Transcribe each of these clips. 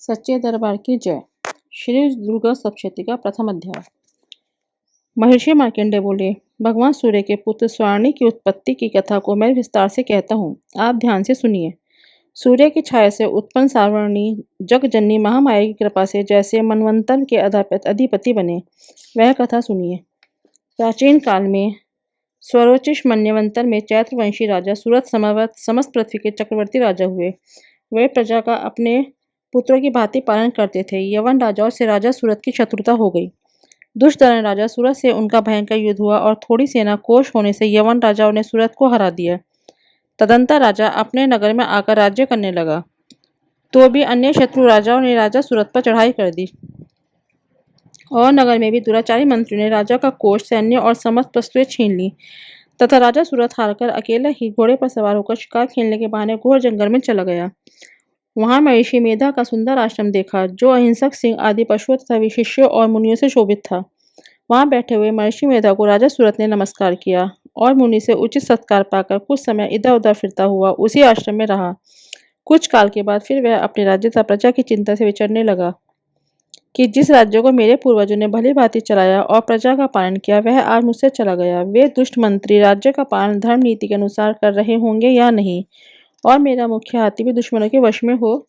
सच्चे दरबार की जय। श्री दुर्गा सप्तशती का प्रथम अध्याय। महर्षि मार्कंडेय बोले, भगवान सूर्य के पुत्र स्वार्णी की उत्पत्ति की कथा को मैं विस्तार से कहता हूँ, आप ध्यान से सुनिए। सूर्य की छाया से उत्पन्न सावर्णी जगजननी महामाया की कृपा से जैसे मनवंतर के अधिपति बने, वह कथा सुनिए। प्राचीन काल में स्वरोचिष मन्यवंतर में चैत्रवंशी राजा सूरत समस्त पृथ्वी के चक्रवर्ती राजा हुए। वे प्रजा का अपने पुत्रों की भांति पालन करते थे। यवन राजाओं से राजा सूरत की शत्रुता हो गई। दुष्टधर्म राजा सूरत से उनका भयंकर युद्ध हुआ और थोड़ी सेना कोश होने से यवन राजाओं ने सूरत को हरा दिया। तदंतर राजा अपने नगर में आकर राज्य करने लगा, तो भी अन्य शत्रु राजाओं ने राजा सूरत पर चढ़ाई कर दी और नगर में भी दुराचारी मंत्रियों ने राजा का कोष, सैन्य और समस्त वस्तुएं छीन ली तथा राजा सूरत हारकर अकेला ही घोड़े पर सवार होकर शिकार खेलने के बहाने घोर जंगल में चला गया। वहां महर्षि मेधा का सुंदर आश्रम देखा, जो अहिंसक सिंह आदि पशुओं तथा विशिष्यों और मुनियों से शोभित था। वहां बैठे हुए महर्षि मेधा को राजा सूरत ने नमस्कार किया और मुनि से उचित सत्कार पाकर कुछ समय इधर उधर फिरता हुआ उसी आश्रम में रहा। कुछ काल के बाद फिर वह अपने राज्य तथा प्रजा की चिंता से विचरने लगा कि जिस राज्य को मेरे पूर्वजों ने भली भांति चलाया और प्रजा का पालन किया, वह आज मुझसे चला गया। वे दुष्ट मंत्री राज्य का पालन धर्म नीति के अनुसार कर रहे होंगे या नहीं, और मेरा मुख्य हाथी भी दुश्मनों के वश में हो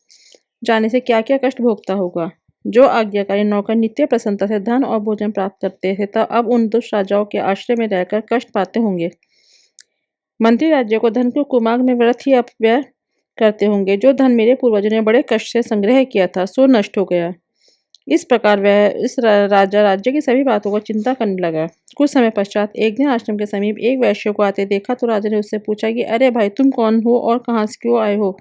जाने से क्या क्या कष्ट भोगता होगा। जो आज्ञाकारी नौकर नित्य प्रसन्नता से धन और भोजन प्राप्त करते थे, तब अब उन दुष्ट राजाओं के आश्रय में रहकर कष्ट पाते होंगे। मंत्री राज्य को धन के कुमार्ग में व्यर्थ ही अपव्यय करते होंगे। जो धन मेरे पूर्वजों ने बड़े कष्ट से संग्रह किया था, सो नष्ट हो गया। इस प्रकार वह इस राजा राज्य की सभी बातों को चिंता करने लगा। कुछ समय पश्चात एक दिन आश्रम के समीप एक वैश्य को आते देखा, तो राजा ने उससे पूछा कि अरे भाई, तुम कौन हो और कहाँ से क्यों आए हो?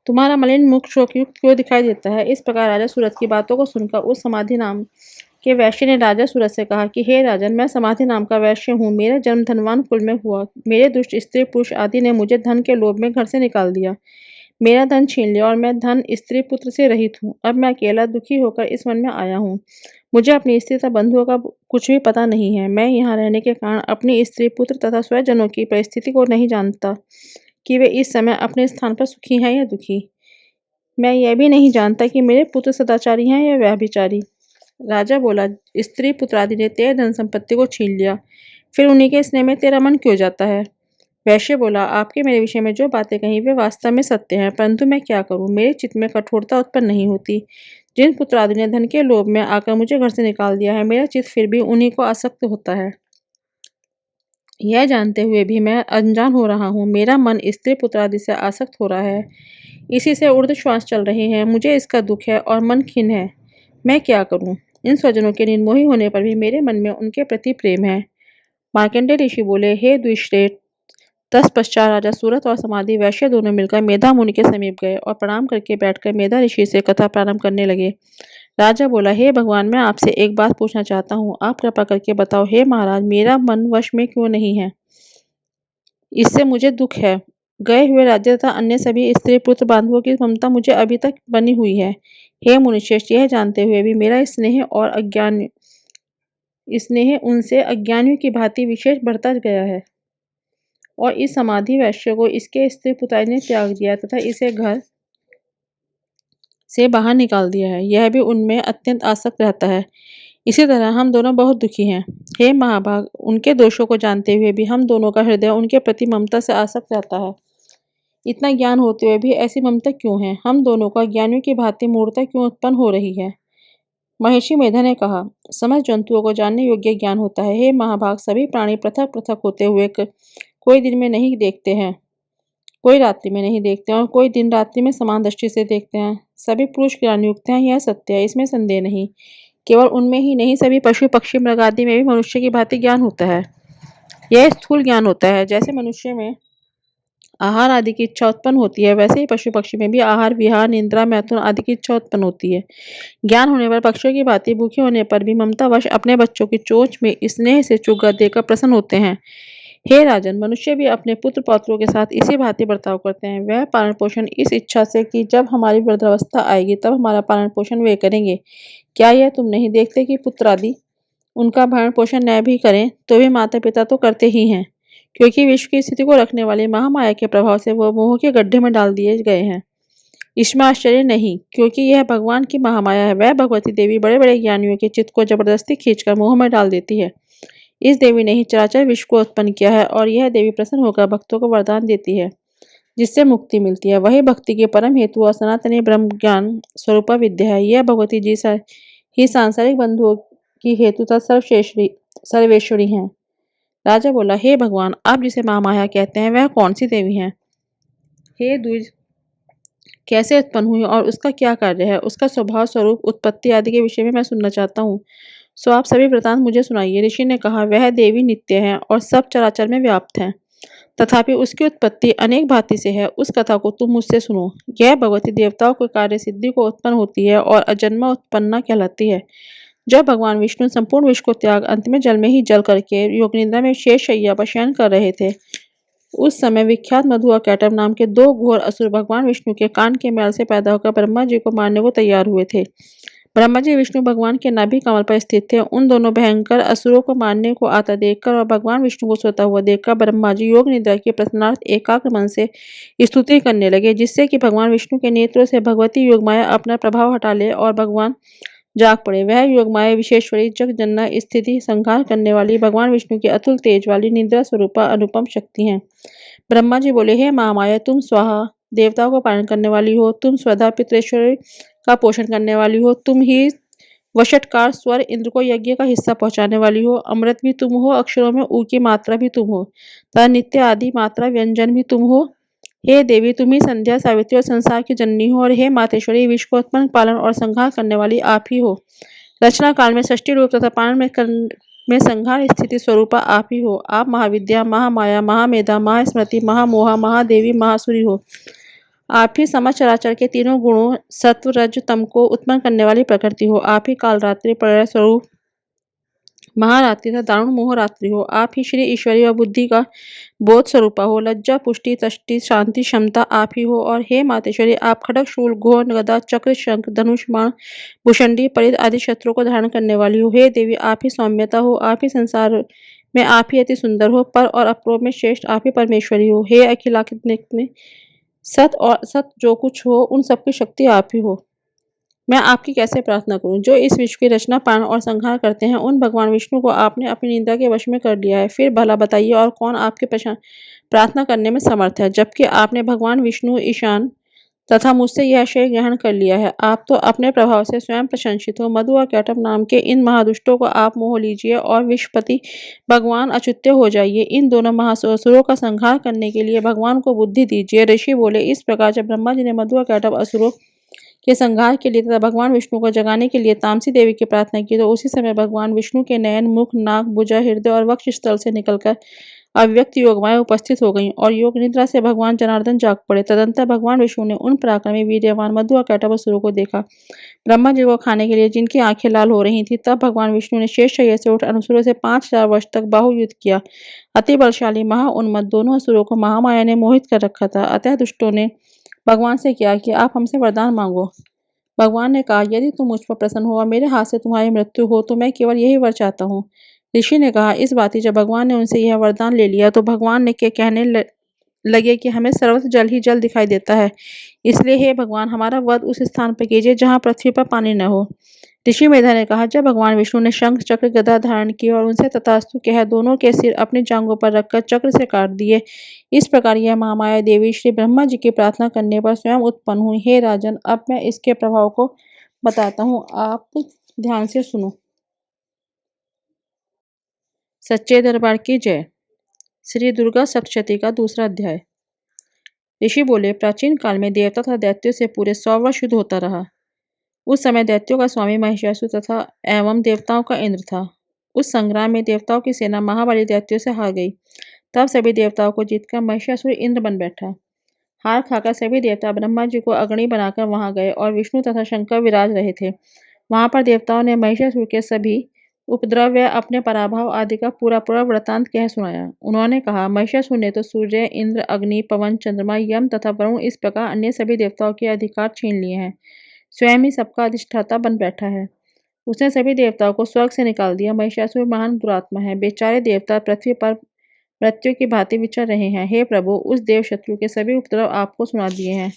तुम्हारा मलिन मुख शोकयुक्त क्यों दिखाई देता है? इस प्रकार राजा सूरत की बातों को सुनकर उस समाधि नाम के वैश्य ने राजा सूरत से कहा कि हे राजन, मैं समाधि नाम का वैश्य हूँ। मेरा जन्म धनवान कुल में हुआ। मेरे दुष्ट स्त्री पुरुष आदि ने मुझे धन के लोभ में घर से निकाल दिया, मेरा धन छीन लिया और मैं धन स्त्री पुत्र से रहित हूँ। अब मैं अकेला दुखी होकर इस वन में आया हूँ। मुझे अपनी स्त्री तथा बंधुओं का कुछ भी पता नहीं है। मैं यहाँ रहने के कारण अपनी स्त्री पुत्र तथा स्वजनों की परिस्थिति को नहीं जानता कि वे इस समय अपने स्थान पर सुखी हैं या दुखी। मैं यह भी नहीं जानता कि मेरे पुत्र सदाचारी हैं या व्यभिचारी। राजा बोला, स्त्री पुत्र आदि ने तेरे धन संपत्ति को छीन लिया, फिर उन्हीं के स्नेह में तेरा मन क्यों जाता है? वैश्य बोला, आपके मेरे विषय में जो बातें कही वे वास्तव में सत्य हैं, परंतु मैं क्या करूं? मेरे चित्त में कठोरता उत्पन्न नहीं होती। जिन पुत्र आदि ने धन के लोभ में आकर मुझे घर से निकाल दिया है, मेरा चित्त फिर भी उन्हीं को आसक्त होता है। यह जानते हुए भी मैं अनजान हो रहा हूँ। मेरा मन स्त्री पुत्र आदि से आसक्त हो रहा है, इसी से ऊर्ध्व श्वास चल रहे हैं। मुझे इसका दुख है और मन खिन्न है। मैं क्या करूं? इन स्वजनों के निर्मोही होने पर भी मेरे मन में उनके प्रति प्रेम है। मार्कंडेय ऋषि बोले, हे द्विश्रेष्ठ, तत्पश्चात राजा सूरत और समाधि वैश्य दोनों मिलकर मेधा मुनि के समीप गए और प्रणाम करके बैठकर मेधा ऋषि से कथा प्रारंभ करने लगे। राजा बोला, हे भगवान, मैं आपसे एक बात पूछना चाहता हूँ, आप कृपा करके बताओ। हे महाराज, मेरा मन वश में क्यों नहीं है? इससे मुझे दुख है। गए हुए राज्य तथा अन्य सभी स्त्री पुत्र बांधवों की ममता मुझे अभी तक बनी हुई है। हे मुनिश्रेष्ठ, यह जानते हुए भी मेरा स्नेह उनसे अज्ञानियों की भांति विशेष बढ़ता गया है और इस समाधि वैश्य को इसके स्त्री पुत्र ने त्याग दिया तथा इसे घर से बाहर निकाल दिया है। यह भी उनमें अत्यंत आसक्त रहता है। इसी तरह हम दोनों बहुत दुखी हैं। हे महाभाग, उनके दोषों को जानते हुए भी हम दोनों का हृदय उनके प्रति ममता से आसक्त रहता है। इतना ज्ञान होते हुए भी ऐसी ममता क्यों है? हम दोनों का ज्ञानियों की भांति मूर्ता क्यों उत्पन्न हो रही है? महर्षि मेधा ने कहा, समस्त जंतुओं को जानने योग्य ज्ञान होता है। हे महाभाग, सभी प्राणी पृथक पृथक होते हुए कोई दिन में नहीं देखते हैं, कोई रात्रि में नहीं देखते हैं और कोई दिन रात्रि में समान दृष्टि से देखते हैं। सभी पुरुष ज्ञानयुक्त हैं, यह सत्य है, इसमें संदेह नहीं। केवल उनमें ही नहीं, सभी पशु पक्षी मृग आदि में भी मनुष्य की भांति ज्ञान होता है। यह स्थूल ज्ञान होता है। जैसे मनुष्य में आहार आदि की इच्छा उत्पन्न होती है, वैसे ही पशु पक्षी में भी आहार, विहार, निद्रा, मैथुन आदि की इच्छा उत्पन्न होती है। ज्ञान होने पर पक्षियों की भांति भूखे होने पर भी ममतावश अपने बच्चों की चोंच में स्नेह से चुगा देकर प्रसन्न होते हैं। हे राजन, मनुष्य भी अपने पुत्र पौत्रों के साथ इसी भांति बर्ताव करते हैं। वह पालन पोषण इस इच्छा से कि जब हमारी वृद्धावस्था आएगी तब हमारा पालन पोषण वे करेंगे। क्या यह तुम नहीं देखते कि पुत्र आदि उनका भरण पोषण न भी करें तो भी माता पिता तो करते ही हैं, क्योंकि विश्व की स्थिति को रखने वाली महामाया के प्रभाव से वह मोह के गड्ढे में डाल दिए गए हैं। इसमें आश्चर्य नहीं, क्योंकि यह भगवान की महामाया है। वह भगवती देवी बड़े बड़े ज्ञानियों के चित्त को जबरदस्ती खींचकर मोह में डाल देती है। इस देवी ने ही चराचर विश्व को उत्पन्न किया है और यह देवी प्रसन्न होकर भक्तों को वरदान देती है, जिससे मुक्ति मिलती है। वही भक्ति के परम हेतु और सनातनी ब्रह्म ज्ञान स्वरूपा विद्या है। यह भगवती जी ही सांसारिक बंधुओं की हेतुता सर्वेश्वरी हैं। राजा बोला, हे भगवान, आप जिसे महामाया कहते हैं वह कौन सी देवी है? हे द्विज, कैसे उत्पन्न हुई और उसका क्या कार्य है, उसका स्वभाव, स्वरूप, उत्पत्ति आदि के विषय में मैं सुनना चाहता हूँ। सो आप सभी वृतांत मुझे सुनाइए। ऋषि ने कहा, वह देवी नित्य है और सब चराचर में व्याप्त है, तथापि उसकी उत्पत्ति अनेक भांति से है। उस कथा को तुम मुझसे सुनो। यह भगवती देवताओं के कार्य सिद्धि को उत्पन्न होती है और अजन्मा उत्पन्ना कहलाती है। जब भगवान विष्णु संपूर्ण विश्व को त्याग अंत में जल में ही जल करके योग निद्रा में शेष शैया पर शयन कर रहे थे, उस समय विख्यात मधु और कैटव नाम के दो घोर असुर भगवान विष्णु के कान के मैल से पैदा होकर ब्रह्मा जी को मारने को तैयार हुए थे। ब्रह्मा जी विष्णु भगवान के नाभि कमल पर स्थित थे। उन दोनों भयंकर असुरों को मारने को आता देखकर और भगवान विष्णु को सोता हुआ देखकर ब्रह्मा जी योग निद्रा के प्रसन्नार्थ एकाग्र मन से स्तुति करने लगे, जिससे कि भगवान विष्णु के नेत्रों से भगवती योगमाया अपना प्रभाव हटा ले और भगवान जाग पड़े। वह योगमाया विशेश्वरी, जग जनना, स्थिति संहार करने वाली, भगवान विष्णु की अतुल तेज वाली निद्रा स्वरूपा अनुपम शक्ति है। ब्रह्मा जी बोले, हे महामाया, तुम स्वाहा देवताओं को पालन करने वाली हो, तुम स्वधा पितरेश्वरी का पोषण करने वाली हो, तुम ही वषटकार स्वर इंद्र को यज्ञ का हिस्सा पहुंचाने वाली हो, अमृत भी तुम हो, अक्षरों में ऊ की मात्रा भी तुम हो, तथा नित्य आदि मात्रा व्यंजन भी तुम हो। हे देवी, तुम ही संध्या, सावित्री और संसार की जननी हो, और हे मातेश्वरी, विश्व को उत्पन्न, पालन और संहार करने वाली आप ही हो। रचना काल में सृष्टि रूप तथा पालन में संहार स्थिति स्वरूपा आप ही हो। आप महाविद्या, महामाया, महामेधा, महास्मृति, महामोहा, महादेवी, महासुरी हो। आप ही समस्त चराचर के तीनों गुणों सत्व रज तम को उत्पन्न करने वाली प्रकृति हो। आप ही काल रात्रि प्रलय स्वरूप महारात्रि तथा दारुण मोह रात्रि हो। आप ही श्री ईश्वरी और बुद्धि का बोध स्वरूपा हो। लज्जा, पुष्टि, तष्टि, शांति, क्षमता आप ही हो। और हे मातेश्वरी, आप खड़ग, शूल, घोर, गदा, चक्र, शंख, धनुष, बाण, भुषंडी, परिध आदि शत्रुओं को धारण करने वाली हो। हे देवी, आप ही सौम्यता हो। आप ही संसार में आप ही अति सुंदर हो। पर और अपूर्व में श्रेष्ठ आप ही परमेश्वरी हो। हे अखिलात्मिक में सत और सत जो कुछ हो, उन सबकी शक्ति आप ही हो। मैं आपकी कैसे प्रार्थना करूं? जो इस विश्व की रचना, पालन और संहार करते हैं, उन भगवान विष्णु को आपने अपनी निंदा के वश में कर लिया है। फिर भला बताइए, और कौन आपके प्रार्थना करने में समर्थ है, जबकि आपने भगवान विष्णु, ईशान तथा मुझसे यह आश्रय ग्रहण कर लिया है। आप तो अपने प्रभाव से स्वयं प्रशंसित हो। मधु और कैटभ नाम के इन महादुष्टों को आप मोह लीजिए और विश्वपति भगवान अच्युत्य हो जाइए। इन दोनों महासुरों का संहार करने के लिए भगवान को बुद्धि दीजिए। ऋषि बोले, इस प्रकार जब ब्रह्मा जी ने मधु और कैटभ असुरों के संहार के लिए तथा भगवान विष्णु को जगाने के लिए तामसी देवी की प्रार्थना की, तो उसी समय भगवान विष्णु के नयन, मुख, नाक, भुजा, हृदय और वक्ष स्थल से निकलकर अव्यक्त योगमाया उपस्थित हो गईं और योग निद्रा से भगवान जनार्दन जाग पड़े। तदंतर भगवान विष्णु ने उन पराक्रमी वीर्यवान मधु और कैटभ असुरों को देखा, ब्रह्मा जी को खाने के लिए जिनकी आंखें लाल हो रही थी। तब भगवान विष्णु ने शेष शैया से उठ असुरों से 5000 वर्ष तक बाहुयुद्ध किया। अति बलशाली महाउन्मत्त दोनों असुरों को महामाया ने मोहित कर रखा था। अतः दुष्टों ने भगवान से किया कि आप हमसे वरदान मांगो। भगवान ने कहा, यदि तुम मुझ पर प्रसन्न हो और मेरे हाथ से तुम्हारी मृत्यु हो, तो मैं केवल यही वर चाहता हूँ। ऋषि ने कहा, इस बात जब भगवान ने उनसे यह वरदान ले लिया, तो भगवान ने के कहने लगे कि हमें सर्वत्र जल ही जल दिखाई देता है, इसलिए हे भगवान, हमारा वध उस स्थान पर कीजिए जहाँ पृथ्वी पर पानी न हो। ऋषि मेधा ने कहा, जब भगवान विष्णु ने शंख, चक्र, गदा धारण की और उनसे तथास्तु कह दोनों के सिर अपनी जांघों पर रखकर चक्र से काट दिए, इस प्रकार यह महामाया देवी श्री ब्रह्मा जी की प्रार्थना करने पर स्वयं उत्पन्न हुई। हे राजन, अब मैं इसके प्रभाव को बताता हूँ, आप ध्यान से सुनो। सच्चे दरबार की जय। श्री दुर्गा सप्तशती का दूसरा अध्याय। ऋषि बोले, प्राचीन काल में देवता तथा दैत्यों से पूरे 100 वर्ष युद्ध होता रहा। उस समय दैत्यों का स्वामी महिषासुर तथा एवं देवताओं का इंद्र था। उस संग्राम में देवताओं की सेना महाबली दैत्यों से हार गई। तब सभी देवताओं को जीतकर महिषासुर इंद्र बन बैठा। हार खाकर सभी देवता ब्रह्मा जी को अग्नि बनाकर वहां गए और विष्णु तथा शंकर विराज रहे थे। वहां पर देवताओं ने महिषासुर के सभी उपद्रव व अपने पराभव आदि का पूरा पूरा वृतांत कह सुनाया। उन्होंने कहा, महिषासुर ने तो सूर्य, इंद्र, अग्नि, पवन, चंद्रमा, यम तथा वरुण, इस प्रकार अन्य सभी देवताओं के अधिकार छीन लिए हैं। स्वयं ही सबका अधिष्ठाता बन बैठा है। उसने सभी देवताओं को स्वर्ग से निकाल दिया। महिषासुर महान दुरात्मा है। बेचारे देवता पृथ्वी पर मृत्यु की भांति विचर रहे हैं। हे प्रभु, उस देव शत्रु के सभी उपद्रव आपको सुना दिए हैं।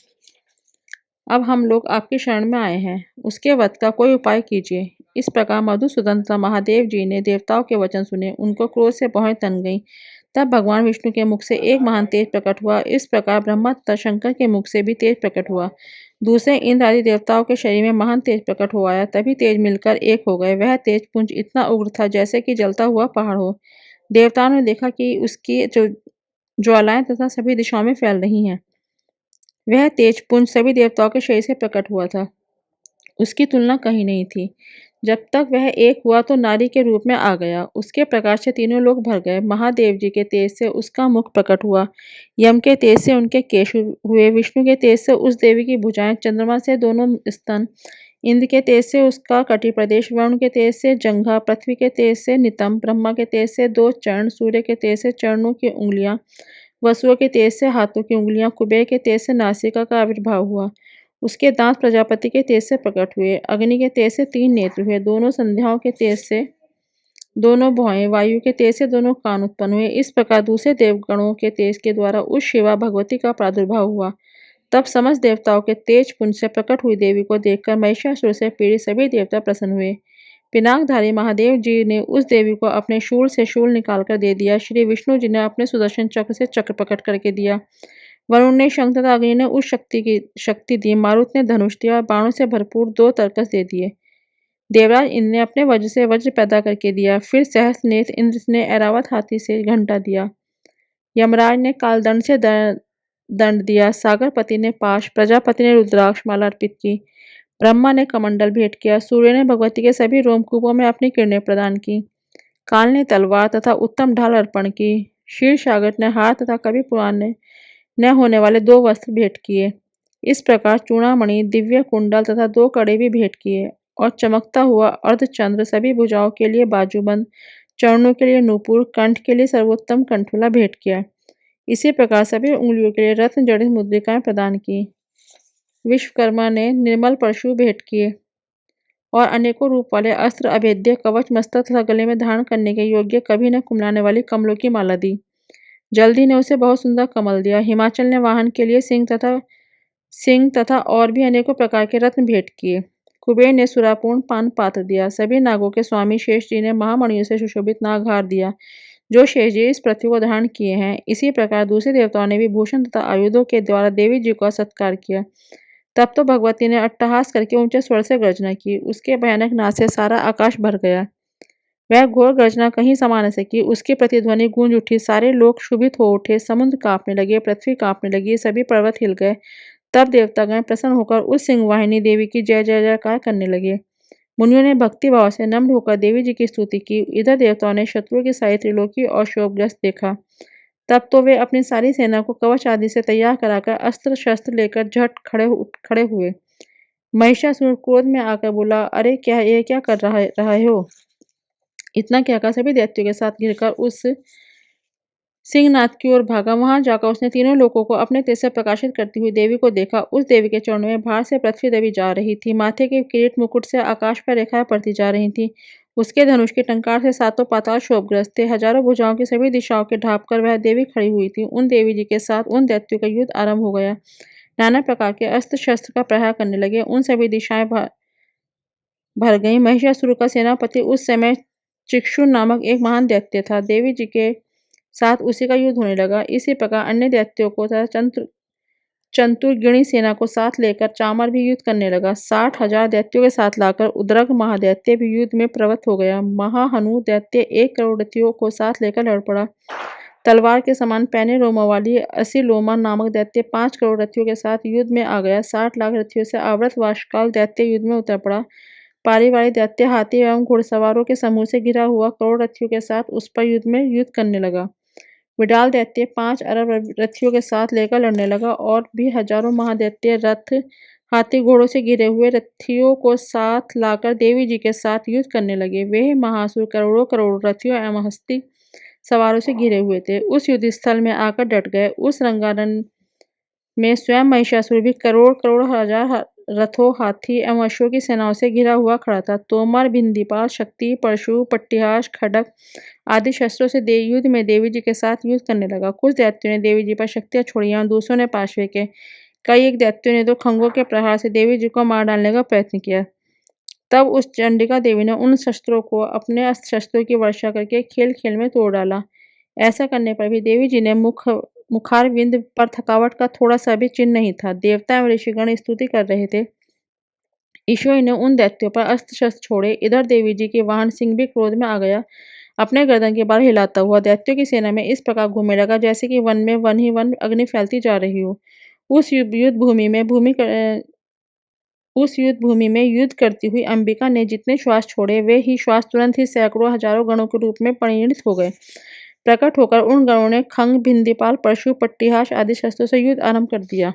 अब हम लोग आपकी शरण में आए हैं, उसके वध का कोई उपाय कीजिए। इस प्रकार मधुसूदन तथा महादेव जी ने देवताओं के वचन सुने, उनको क्रोध से भौहें तन गईं। तब भगवान विष्णु के मुख से एक महान तेज प्रकट हुआ। इस प्रकार ब्रह्मा तथा शंकर के मुख से भी तेज प्रकट हुआ। दूसरे इंद्र आदि देवताओं के शरीर में महान तेज प्रकट हो आया। तभी तेज मिलकर एक हो गए। वह तेज पुंज इतना उग्र था जैसे कि जलता हुआ पहाड़ हो। देवताओं ने देखा कि उसकी जो ज्वालाएं तथा सभी दिशाओं में फैल रही हैं। वह तेज पुंज सभी देवताओं के शरीर से प्रकट हुआ था। उसकी तुलना कहीं नहीं थी। जब तक वह एक हुआ तो नारी के रूप में आ गया। उसके प्रकाश से तीनों लोग भर गए। महादेव जी के तेज से उसका मुख प्रकट हुआ। यम के तेज से उनके केश हुए। विष्णु के तेज से उस देवी की भुजाएं, चंद्रमा से दोनों स्तन, इंद्र के तेज से उसका कटी प्रदेश, वरुण के तेज से जंघा, पृथ्वी के तेज से नितंब, ब्रह्मा के तेज से दो चरण, सूर्य के तेज से चरणों की उंगलियां, वसुओं के तेज से हाथों की उंगलियां, कुबेर के तेज से नासिका का आविर्भाव हुआ। उसके दांत प्रजापति के तेज से प्रकट हुए। अग्नि के तेज से 3 नेत्र हुए। दोनों संध्याओं के तेज से दोनों भौहें, वायु के तेज से दोनों कान उत्पन्न हुए। इस प्रकार दूसरे देवगणों के तेज के द्वारा उस शिवा भगवती का प्रादुर्भाव हुआ। तब समस्त देवताओं के तेज पुंज से प्रकट हुई देवी को देखकर महिषासुर से पीड़ित सभी देवता प्रसन्न हुए। पिनाकधारी महादेव जी ने उस देवी को अपने शूल से शूल निकालकर दे दिया। श्री विष्णु जी ने अपने सुदर्शन चक्र से चक्र प्रकट करके दिया। वरुण ने शंख तथा अग्नि ने उस शक्ति दी। मारुत ने धनुष दिया और बाणों से भरपूर 2 तरकस दे दिए। देवराज इंद्र ने अपने वज्र से वज्र पैदा करके दिया। फिर सहस्त्रनेत्र इंद्र ने ऐरावत हाथी से घंटा दिया। यमराज ने कालदंड से दंड दिया। सागरपति ने पाश, प्रजापति ने रुद्राक्ष माला अर्पित की। ब्रह्मा ने कमंडल भेंट किया। सूर्य ने भगवती के सभी रोमकूपों में अपनी किरणें प्रदान की। काल ने तलवार तथा उत्तम ढाल अर्पण की। क्षीरसागर ने हार तथा कभी पुराने न होने वाले 2 वस्त्र भेंट किए। इस प्रकार चूड़ामणि, दिव्य कुंडल तथा 2 कड़े भी भेंट किए और चमकता हुआ अर्धचंद्र, सभी भुजाओं के लिए बाजूबंद, चरणों के लिए नूपुर, कंठ के लिए सर्वोत्तम कंठमाला भेंट किया। इसी प्रकार सभी उंगलियों के लिए रत्न जड़ित मुद्रिकाएं प्रदान की। विश्वकर्मा ने निर्मल परशु भेंट किए और अनेकों रूप वाले अस्त्र, अभेद्य कवच, मस्तक तथा गले में धारण करने के योग्य, कभी न कुमलाने वाली कमलों की माला दी। जल्दी ने उसे बहुत सुंदर कमल दिया। हिमाचल ने वाहन के लिए सिंह तथा और भी अनेकों प्रकार के रत्न भेंट किए। कुबेर ने सुरापूर्ण पान पात्र दिया। सभी नागों के स्वामी शेष जी ने महामणियों से सुशोभित नागहार दिया, जो शेष जी इस पृथ्वी को धारण किए हैं। इसी प्रकार दूसरे देवताओं ने भी भूषण तथा आयुधों के द्वारा देवी जी का सत्कार किया। तब तो भगवती ने अट्टहास करके ऊंचे स्वर से गर्जना की। उसके भयानक नाद से सारा आकाश भर गया। वह घोर गर्जना कहीं समा न सकी। उसकी प्रतिध्वनि गूंज उठी। सारे लोग क्षुभित हो उठे। समुद्र कांपने लगे, पृथ्वी कांपने लगी, सभी पर्वत हिल गए। तब देवतागण प्रसन्न होकर उस सिंहवाहिनी देवी की जय जय जयकार करने लगे। मुनियों ने भक्ति भाव से नम्र होकर देवी जी की स्तुति की। इधर देवताओं ने शत्रुओं की सारी त्रिलोकी और शोभग्रस्त देखा। तब तो वे अपनी सारी सेना को कवच आदि से तैयार कराकर अस्त्र शस्त्र लेकर झट खड़े हुए। महिषासुर क्रोध में आकर बोला, अरे क्या कर रहे हो? इतना कहकर सभी दैत्यों के साथ घिरकर उस सिंहनाथ की ओर भागा। वहां जाकर उसने तीनों लोगों को अपने तेज से प्रकाशित करती हुई देवी को देखा। उस देवी के चरणों में भार से पृथ्वी दबी जा रही थी। माथे के किरीट मुकुट से आकाश पर रेखाएं पड़ती जा रही थी। उसके धनुष की टंकार से 7 पाताल शोभग्रस्त थे। हजारों भुजाओं की सभी दिशाओं के ढांप कर वह देवी खड़ी हुई थी। उन देवी जी के साथ उन दैत्यों का युद्ध आरंभ हो गया। नाना प्रकार के अस्त्र शस्त्र का प्रहार करने लगे। उन सभी दिशाएं भर गई। महिषासुर का सेनापति उस समय चिक्षु नामक एक महान दैत्य था। देवी जी के साथ उसी का युद्ध होने लगा। इसी प्रकार अन्य दैत्यों को तथा चतुर्गिणी सेना को साथ लेकर चामर भी युद्ध करने लगा। 60,000 दैत्यों के साथ लाकर उद्रग महादैत्य भी युद्ध में प्रवृत्त हो गया। महाहनु दैत्य 1 करोड़ रथियों को साथ लेकर लड़ पड़ा। तलवार के समान पैने रोमों वाली असिलोमा नामक दैत्य 5 करोड़ रथियों के साथ युद्ध में आ गया। 60 लाख रथियों से आवृत वाशकाल दैत्य युद्ध में उतर पड़ा। पारिवारिक दैत्य हाथी एवं घुड़सवारों के समूह से घिरा हुआ करोड़ रथियों के साथ उस पर युद्ध करने लगा। विडाल दैत्य 5 अरब रथियों के साथ लेकर लड़ने लगा और भी हजारों महादैत्य रथ, हाथी, घोड़ों से घिरे हुए रथियों को साथ लाकर देवी जी के साथ युद्ध करने लगे। वे महासुर करोड़ों करोड़ रथियों एवं हस्ती सवारों से घिरे हुए थे। उस युद्ध स्थल में आकर डट गए। उस रंगारन में स्वयं महिषासुर भी करोड़ करोड़ हजार रथों, हाथी एवं अश्वों की सेनाओं से घिरा हुआ खड़ा था। तोमर, भिंदीपाल, शक्ति, परशु, पट्टिहास, खड्ग आदि शस्त्रों से युद्ध में देवी जी के साथ युद्ध करने लगा। कुछ दैत्यों ने देवी जी पर शक्तियां छोड़ी और दूसरों ने पार्श्व के कई एक दैत्यों ने तो खंगों के प्रहार से देवी जी को मार डालने का प्रयत्न किया। तब उस चंडिका देवी ने उन शस्त्रों को अपने अस्त्र शस्त्रों की वर्षा करके खेल खेल में तोड़ डाला। ऐसा करने पर भी देवी जी ने मुखारविंद पर थकावट का थोड़ा सा भी चिन्ह नहीं था। देवता एवं ऋषिगण स्तुति कर रहे थे। ईश्वरी ने उन दैत्यों पर अस्त्र शस्त्र छोड़े। इधर देवी जी के वाहन सिंह भी क्रोध में आ गया। अपने गर्दन के बाल हिलाता हुआ दैत्यों की सेना में इस प्रकार घूमने लगा जैसे कि वन में वन ही वन अग्नि फैलती जा रही हो। उस युद्ध भूमि में युद्ध करती हुई अंबिका ने जितने श्वास छोड़े वे ही श्वास तुरंत ही सैकड़ों हजारों गणों के रूप में परिणित हो गए। प्रकट होकर उन गणों ने खंग, भिंदीपाल, परशु, पट्टिहास आदि शस्त्रों से युद्ध आरंभ कर दिया।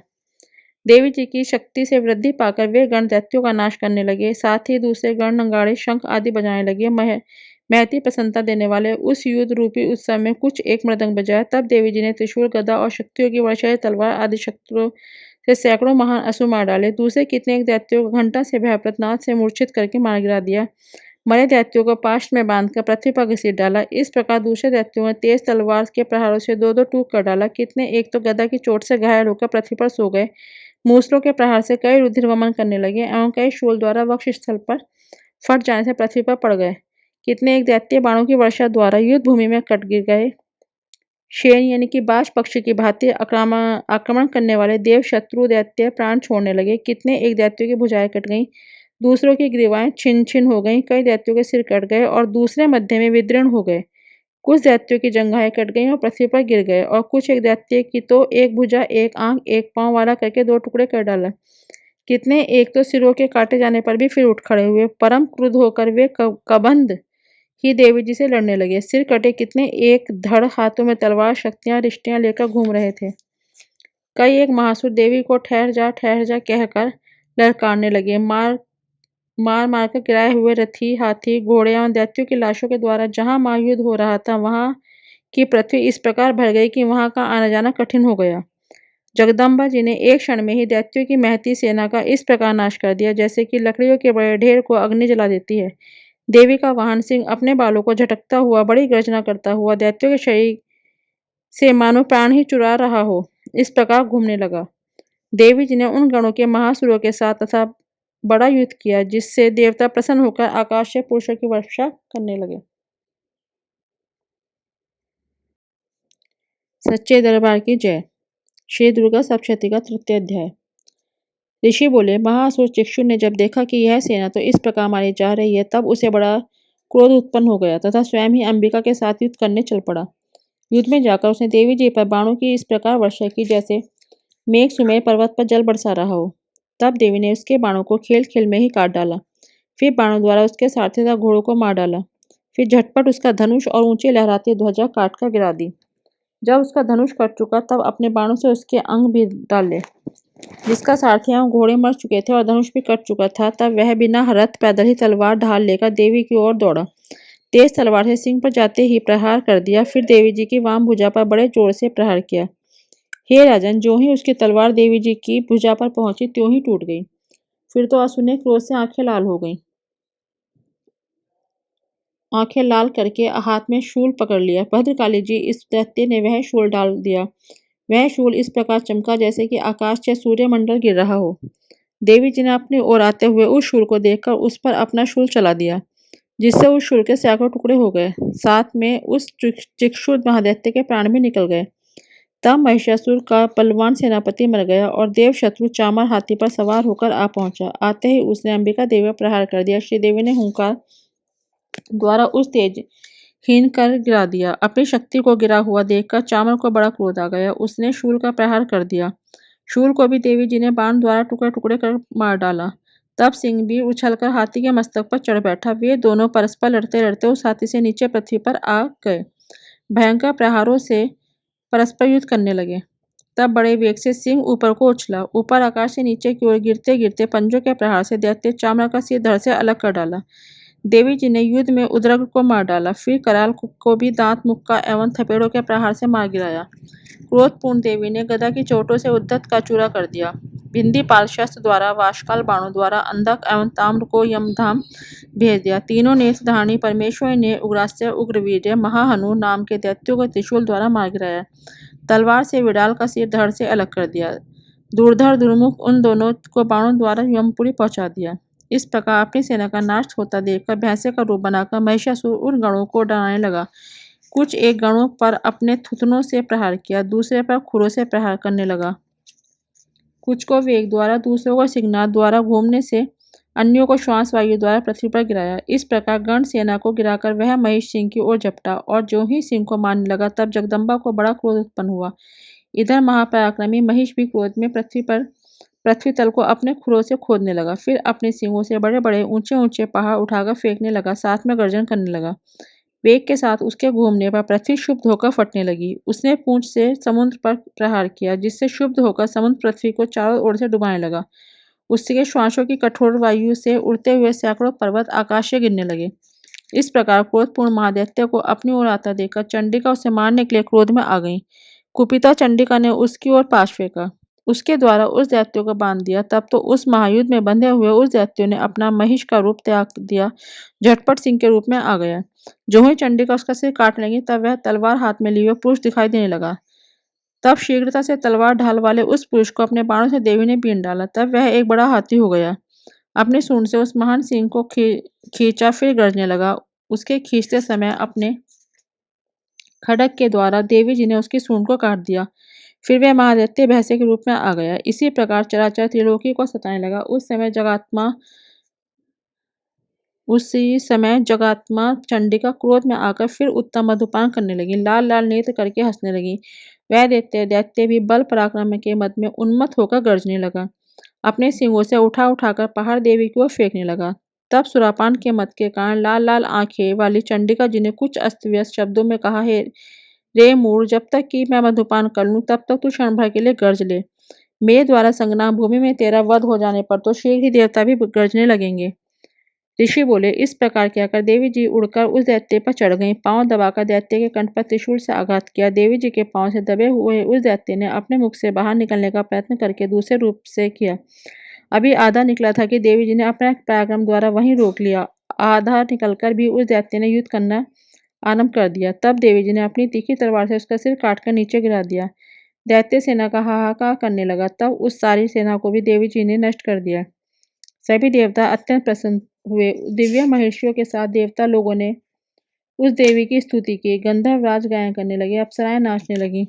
देवी जी की शक्ति से वृद्धि पाकर वे गण दैत्यों का नाश करने लगे। साथ ही दूसरे गण नगाड़े, शंख आदि बजाने लगे। महती प्रसन्नता देने वाले उस युद्ध रूपी उत्सव में कुछ एक मृदंग बजाया। तब देवी जी ने त्रिशूल, गदा और शक्तियों की वर्षा, तलवार आदि शस्त्रों से सैकड़ों महान असुर मार डाले। दूसरे कितने एक दैत्यों को घंटा से भयप्रद नाद से मूर्छित करके मार गिरा दिया। मरे दैत्यों को पाश में बांधकर पृथ्वी पर घसीट डाला। इस प्रकार दूसरे दैत्यों ने तेज तलवार के प्रहारों से दो दो टूक कर डाला। कितने एक तो गदा की चोट से घायल होकर पृथ्वी पर सो गए। मूसलों के प्रहार से कई रुधिर वमन करने लगे एवं कई शूल द्वारा वक्ष स्थल पर फट जाने से पृथ्वी पर पड़ गए। कितने एक दैत्य बाणों की वर्षा द्वारा युद्ध भूमि में कट गिर गए। शेर यानी कि बाज पक्षी की भांति आक्रमण करने वाले देव शत्रु दैत्य प्राण छोड़ने लगे। कितने एक दैत्यों की भुजाएं कट गईं, दूसरों की ग्रीवाएं छिन छिन हो गईं। कई दैत्यों के सिर कट गए और दूसरे मध्य में विदीर्ण हो गए। कुछ दैत्यों की जंघाएं कट गईं और पृथ्वी पर गिर गए और कुछ एक दैत्य की तो एक भुजा, एक आंख, एक पांव वाला करके दो टुकड़े कर डाला। कितने एक तो सिरों के काटे जाने पर भी फिर उठ खड़े हुए। परम क्रुद्ध होकर वे कबंध ही देवी जी से लड़ने लगे। सिर कटे कितने एक धड़ हाथों में तलवार, शक्तियां, रिश्तियां लेकर घूम रहे थे। कई एक महासुर देवी को ठहर जा कहकर ललकारने लगे। मार मार कर गिराए हुए रथी, हाथी, घोड़े एवं दैत्यों की लाशों के द्वारा जहां महायुद्ध हो रहा था वहां की पृथ्वी इस प्रकार भर गई कि वहां का आना जाना कठिन हो गया। जगदम्बा जी ने एक क्षण में ही दैत्यों की महती सेना का इस प्रकार नाश कर दिया जैसे कि लकड़ियों के बड़े ढेर को अग्नि जला देती है। देवी का वाहन सिंह अपने बालों को झटकता हुआ बड़ी गर्जना करता हुआ दैत्यों के शरीर से मानो प्राण ही चुरा रहा हो, इस प्रकार घूमने लगा। देवी जी ने उन गणों के महासुरों के साथ तथा बड़ा युद्ध किया जिससे देवता प्रसन्न होकर आकाश से पुरुषों की वर्षा करने लगे। सच्चे दरबार की जय। श्री दुर्गा सप्तशती का तृतीय अध्याय। ऋषि बोले, महासुर चिक्षु ने जब देखा कि यह सेना तो इस प्रकार मारी जा रही है तब उसे बड़ा क्रोध उत्पन्न हो गया तथा स्वयं ही अंबिका के साथ युद्ध करने चल पड़ा। युद्ध में जाकर उसने देवी जी पर बाणों की इस प्रकार वर्षा की जैसे मेघ सुमेर पर्वत पर जल बरसा रहा हो। तब देवी ने उसके बाणों को खेल खेल में ही काट डाला। फिर बाणों द्वारा उसके सारथी तथा घोड़ों को मार डाला। फिर झटपट उसका धनुष और ऊंची लहराती ध्वजा काट कर गिरा दी। जब उसका धनुष कट चुका तब अपने बाणों से उसके अंग भी डाले। जिसका सारथी एवं घोड़े मर चुके थे और धनुष भी कट चुका था तब वह बिना रथ पैदल ही तलवार ढाल लेकर देवी की ओर दौड़ा। तेज तलवार से सिंह पर जाते ही प्रहार कर दिया। फिर देवी जी की वाम भुजा पर बड़े जोर से प्रहार किया। हे राजन, जो ही उसकी तलवार देवी जी की भुजा पर पहुंची त्यों ही टूट गई। फिर तो असुर ने क्रोध से आंखें लाल हो गईं। आंखें लाल करके हाथ में शूल पकड़ लिया। भद्रकाली जी इस दैत्य ने वह शूल डाल दिया। वह शूल इस प्रकार चमका जैसे कि आकाश से सूर्यमंडल गिर रहा हो। देवी जी ने अपनी ओर आते हुए उस शूल को देखकर उस पर अपना शूल चला दिया जिससे उस शूल के सैकड़ों टुकड़े हो गए। साथ में उस चिक्षुर महादैत्य के प्राण भी निकल गए। तब महिषासुर का बलवान सेनापति मर गया और देव शत्रु चामर हाथी पर सवार होकर आ पहुंचा। आते ही उसने अंबिका देवी पर प्रहार कर दिया। श्री देवी ने हुंकार द्वारा उस तेज हीन कर गिरा दिया। अपनी शक्ति को गिरा हुआ देखकर चामर को बड़ा क्रोध आ गया। उसने शूल का प्रहार कर दिया। शूल को भी देवी जी ने बाण द्वारा टुकड़े टुकड़े कर मार डाला। तब सिंह भी उछलकर हाथी के मस्तक पर चढ़ बैठा। वे दोनों परस्पर लड़ते लड़ते उस हाथी से नीचे पृथ्वी पर आ गए। भयंकर प्रहारों से परस्पर युद्ध करने लगे। तब बड़े वेग से सिंह ऊपर को उछला। ऊपर आकाश से नीचे की ओर गिरते गिरते पंजों के प्रहार से दैत्य चामर का सिर धड़ से अलग कर डाला। देवी जी ने युद्ध में उद्रग को मार डाला। फिर कराल को भी दांत, मुक्का एवं थपेड़ों के प्रहार से मार गिराया। क्रोधपूर्ण देवी ने गदा की चोटों से उद्धत का चूरा कर दिया। भिंदीपाल शस्त्र द्वारा, वाशकाल बाणों द्वारा अंधक एवं ताम्र को यमधाम भेज दिया। तीनों नेत्रधारणी परमेश्वरी ने उग्रास्त्र, उग्रवीर्य, महाहनु नाम के दैत्यों को त्रिशूल द्वारा मार गिराया। तलवार से विडाल का सिर धड़ से अलग कर दिया। दूरधर दुर्मुख उन दोनों को बाणों द्वारा यमपुरी पहुंचा दिया। इस प्रकार अपनी सेना का नाश होता देखकर भैंसे का रूप बनाकर महिषासुर उन गणों को डराने लगा। कुछ एक गणों पर अपने थुथनों से प्रहार किया, दूसरे पर खुरों से प्रहार करने लगा। कुछ को वेग द्वारा, दूसरों को सिंहनाद द्वारा घूमने से, अन्यों को श्वास वायु द्वारा पृथ्वी पर गिराया। इस प्रकार गण सेना को गिराकर वह महिष सिंह की ओर झपटा और जो ही सिंह को मारने लगा तब जगदम्बा को बड़ा क्रोध उत्पन्न हुआ। इधर महापराक्रमी महिष भी क्रोध में पृथ्वी तल को अपने खुरों से खोदने लगा। फिर अपने सिंगों से बड़े बड़े ऊंचे ऊंचे पहाड़ उठाकर फेंकने लगा, साथ में गर्जन करने लगा। वेग के साथ उसके घूमने पर पृथ्वी शुद्ध होकर फटने लगी। उसने पूंछ से समुद्र पर प्रहार किया, जिससे शुद्ध होकर समुद्र पृथ्वी को चारों ओर से डुबाने लगा। उसके श्वासों की कठोर वायु से उड़ते हुए सैकड़ों पर्वत आकाश से गिरने लगे। इस प्रकार क्रोधपूर्ण महादैत्य को अपनी ओर आता देखकर चंडिका उसे मारने के लिए क्रोध में आ गई। कुपिता चंडिका ने उसकी ओर पाश फेंका, उसके द्वारा उस दैत्य को बांध दिया। तब तो उस महायुद्ध में बंधे हुए उस दैत्य ने अपना महिष का रूप त्याग दिया, झटपट सिंह के रूप में आ गया। जो ही चंडिका उसका सिर काटने लगी तब वह तलवार हाथ में लिए हुए पुरुष दिखाई देने लगा। तब शीघ्रता से तलवार ढाल वाले उस पुरुष को अपने बाणों से देवी ने बीन डाला। तब वह एक बड़ा हाथी हो गया, अपनी सूंड से उस महान सिंह को खींचा, फिर गरजने लगा। उसके खींचते समय अपने खड्ग के द्वारा देवी जी ने उसकी सूंड को काट दिया। फिर वह महादैत्य भैंसे के रूप में आ गया। इसी प्रकार चराचर त्रिलोकी को सताने लगा। उसी समय जगात्मा चंडिका क्रोध में आकर फिर उत्तम मधुपान करने लगी, लाल लाल नेत्र करके हंसने लगी। वह दैत्य भी बल पराक्रम के मद में उन्मत्त होकर गरजने लगा, अपने सिंगों से उठा उठाकर पहाड़ देवी की ओर फेंकने लगा। तब सुरापान के मद के कारण लाल लाल आंखें वाली चंडिका जी ने कुछ अस्त व्यस्त शब्दों में कहा, हे रे मूढ़, जब तक कि मैं मधुपान कर लूं तब तक तू क्षण भर के लिए गर्ज ले। मेरे द्वारा संग्राम भूमि में तेरा वध हो जाने पर तो शीघ्र ही देवता भी गर्जने लगेंगे। ऋषि बोले, इस प्रकार कहकर देवी जी उड़कर उस दैत्य पर चढ़ गईं। पांव दबाकर दैत्य के कंठ पर त्रिशूल से आघात किया। देवी जी के पांव से दबे हुए उस दैत्य ने अपने मुख से बाहर निकलने का प्रयत्न करके दूसरे रूप से किया। अभी आधा निकला था कि देवी जी ने अपना पराक्रम द्वारा वहीं रोक लिया। आधा निकलकर भी उस दैत्य ने युद्ध करना आरंभ कर दिया। तब देवी जी ने अपनी तीखी तलवार से उसका सिर काटकर नीचे गिरा दिया। दैत्य सेना का हाहाकार करने लगा। तब उस सारी सेना को भी देवी जी ने नष्ट कर दिया। सभी देवता अत्यंत प्रसन्न हुए। दिव्य महर्षियों के साथ देवता लोगों ने उस देवी की स्तुति की। गंधर्वराज गायन करने लगे, अप्सराएं नाचने लगी।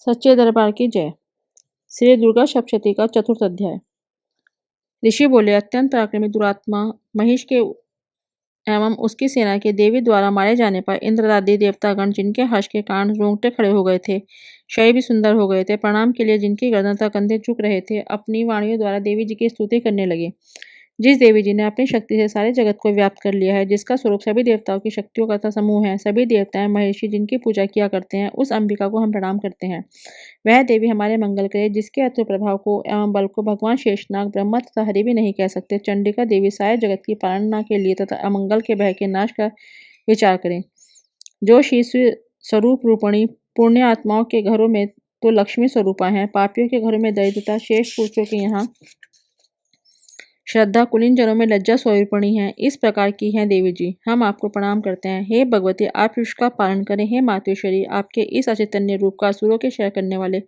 सच्चे दरबार की जय। श्री दुर्गा सप्तशती का चतुर्थ अध्याय। ऋषि बोले, अत्यंत पराक्रमी दुरात्मा महिष के एवं उसकी सेना के देवी द्वारा मारे जाने पर इंद्रादि देवतागण, जिनके हर्ष के कारण रोंगटे खड़े हो गए थे, शरीर भी सुंदर हो गए थे, प्रणाम के लिए जिनकी गर्दन तक कंधे झुक रहे थे, अपनी वाणियों द्वारा देवी जी की स्तुति करने लगे। जिस देवी जी ने अपनी शक्ति से सारे जगत को व्याप्त कर लिया है, जिसका स्वरूप सभी देवताओं की शक्तियों का समूह है, सभी देवताएं महर्षि जिनकी पूजा किया करते हैं, उस अंबिका को हम प्रणाम करते हैं। वह देवी हमारे मंगल करे, जिसके अतुल प्रभाव को एवं बल को भगवान शेषनाग, ब्रह्मा तथा हरि भी नहीं कह सकते। चंडिका देवी सारे जगत की पालना के लिए तथा अमंगल के भय के नाश का विचार करें। जो शीर्ष स्वरूप रूपणी पुण्य आत्माओं के घरों में तो लक्ष्मी स्वरूपा हैं, पापियों के घरों में दरिद्रता, शेष पुरुषों के यहाँ श्रद्धा, कुलीन जनों में लज्जा स्वरूपणी है। इस प्रकार की हैं देवी जी, हम आपको प्रणाम करते हैं। हे भगवती, आप विश्व का पालन करें। हे मातेश्वरी, आपके इस अचैतन्य रूप का असुरों के क्षय करने वाले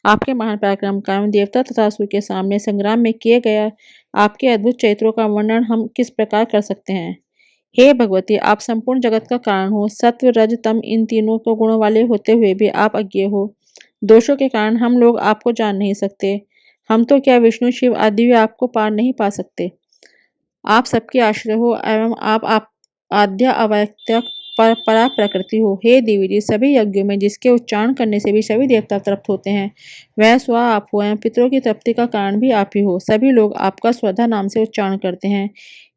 आपके महान पराक्रम का देवता तथा असुर के सामने संग्राम में किए गए आपके अद्भुत चरित्रों का वर्णन हम किस प्रकार कर सकते हैं। हे भगवती, आप संपूर्ण जगत का कारण हो। सत्व, रज, तम इन तीनों को गुणों वाले होते हुए भी आप अज्ञेय हो। दोषों के कारण हम लोग आपको जान नहीं सकते। हम तो क्या विष्णु, शिव आदि भी आपको पार नहीं पा सकते। आप सबके आश्रय हो एवं आप आद्या अव्यक्त्या परा प्रकृति हो। हे देवी जी, सभी यज्ञों में जिसके उच्चारण करने से भी सभी देवता तृप्त होते हैं, वह स्व आप हो एवं पितरों की तृप्ति का कारण भी आप ही हो। सभी लोग आपका स्वधा नाम से उच्चारण करते हैं।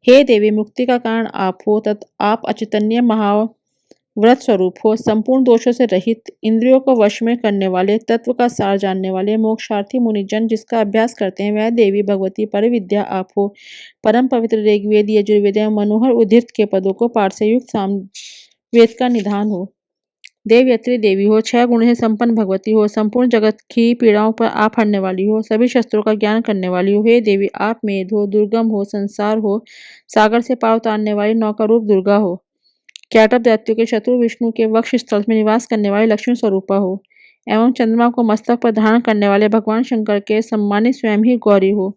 हे देवी, मुक्ति का कारण आप हो, आप अचैतन्य महाव्रत स्वरूप हो, संपूर्ण दोषों से रहित, इंद्रियों को वश में करने वाले, तत्व का सार जानने वाले, मोक्षार्थी मुनिजन जिसका अभ्यास करते हैं, वह देवी भगवती परिविद्या आप हो। परम पवित्र ऋग्वेद, यजुर्वेद एवं मनोहर उद्धृत के पदों को पाठ से युक्त सामवेद का निधान हो। देवयत्री देवी हो, 6 गुण से संपन्न भगवती हो, संपूर्ण जगत की पीड़ाओं पर आप हरने वाली हो, सभी शस्त्रों का ज्ञान करने वाली हो। हे देवी, आप मेध हो, दुर्गम हो, संसार हो, सागर से पार उतारने वाली नौका रूप दुर्गा हो, कैटभ दैत्यों के शत्रु विष्णु के वक्ष स्थल में निवास करने वाली लक्ष्मी स्वरूपा हो, एवं चंद्रमा को मस्तक पर धारण करने वाले भगवान शंकर के सम्मानित स्वयं ही गौरी हो।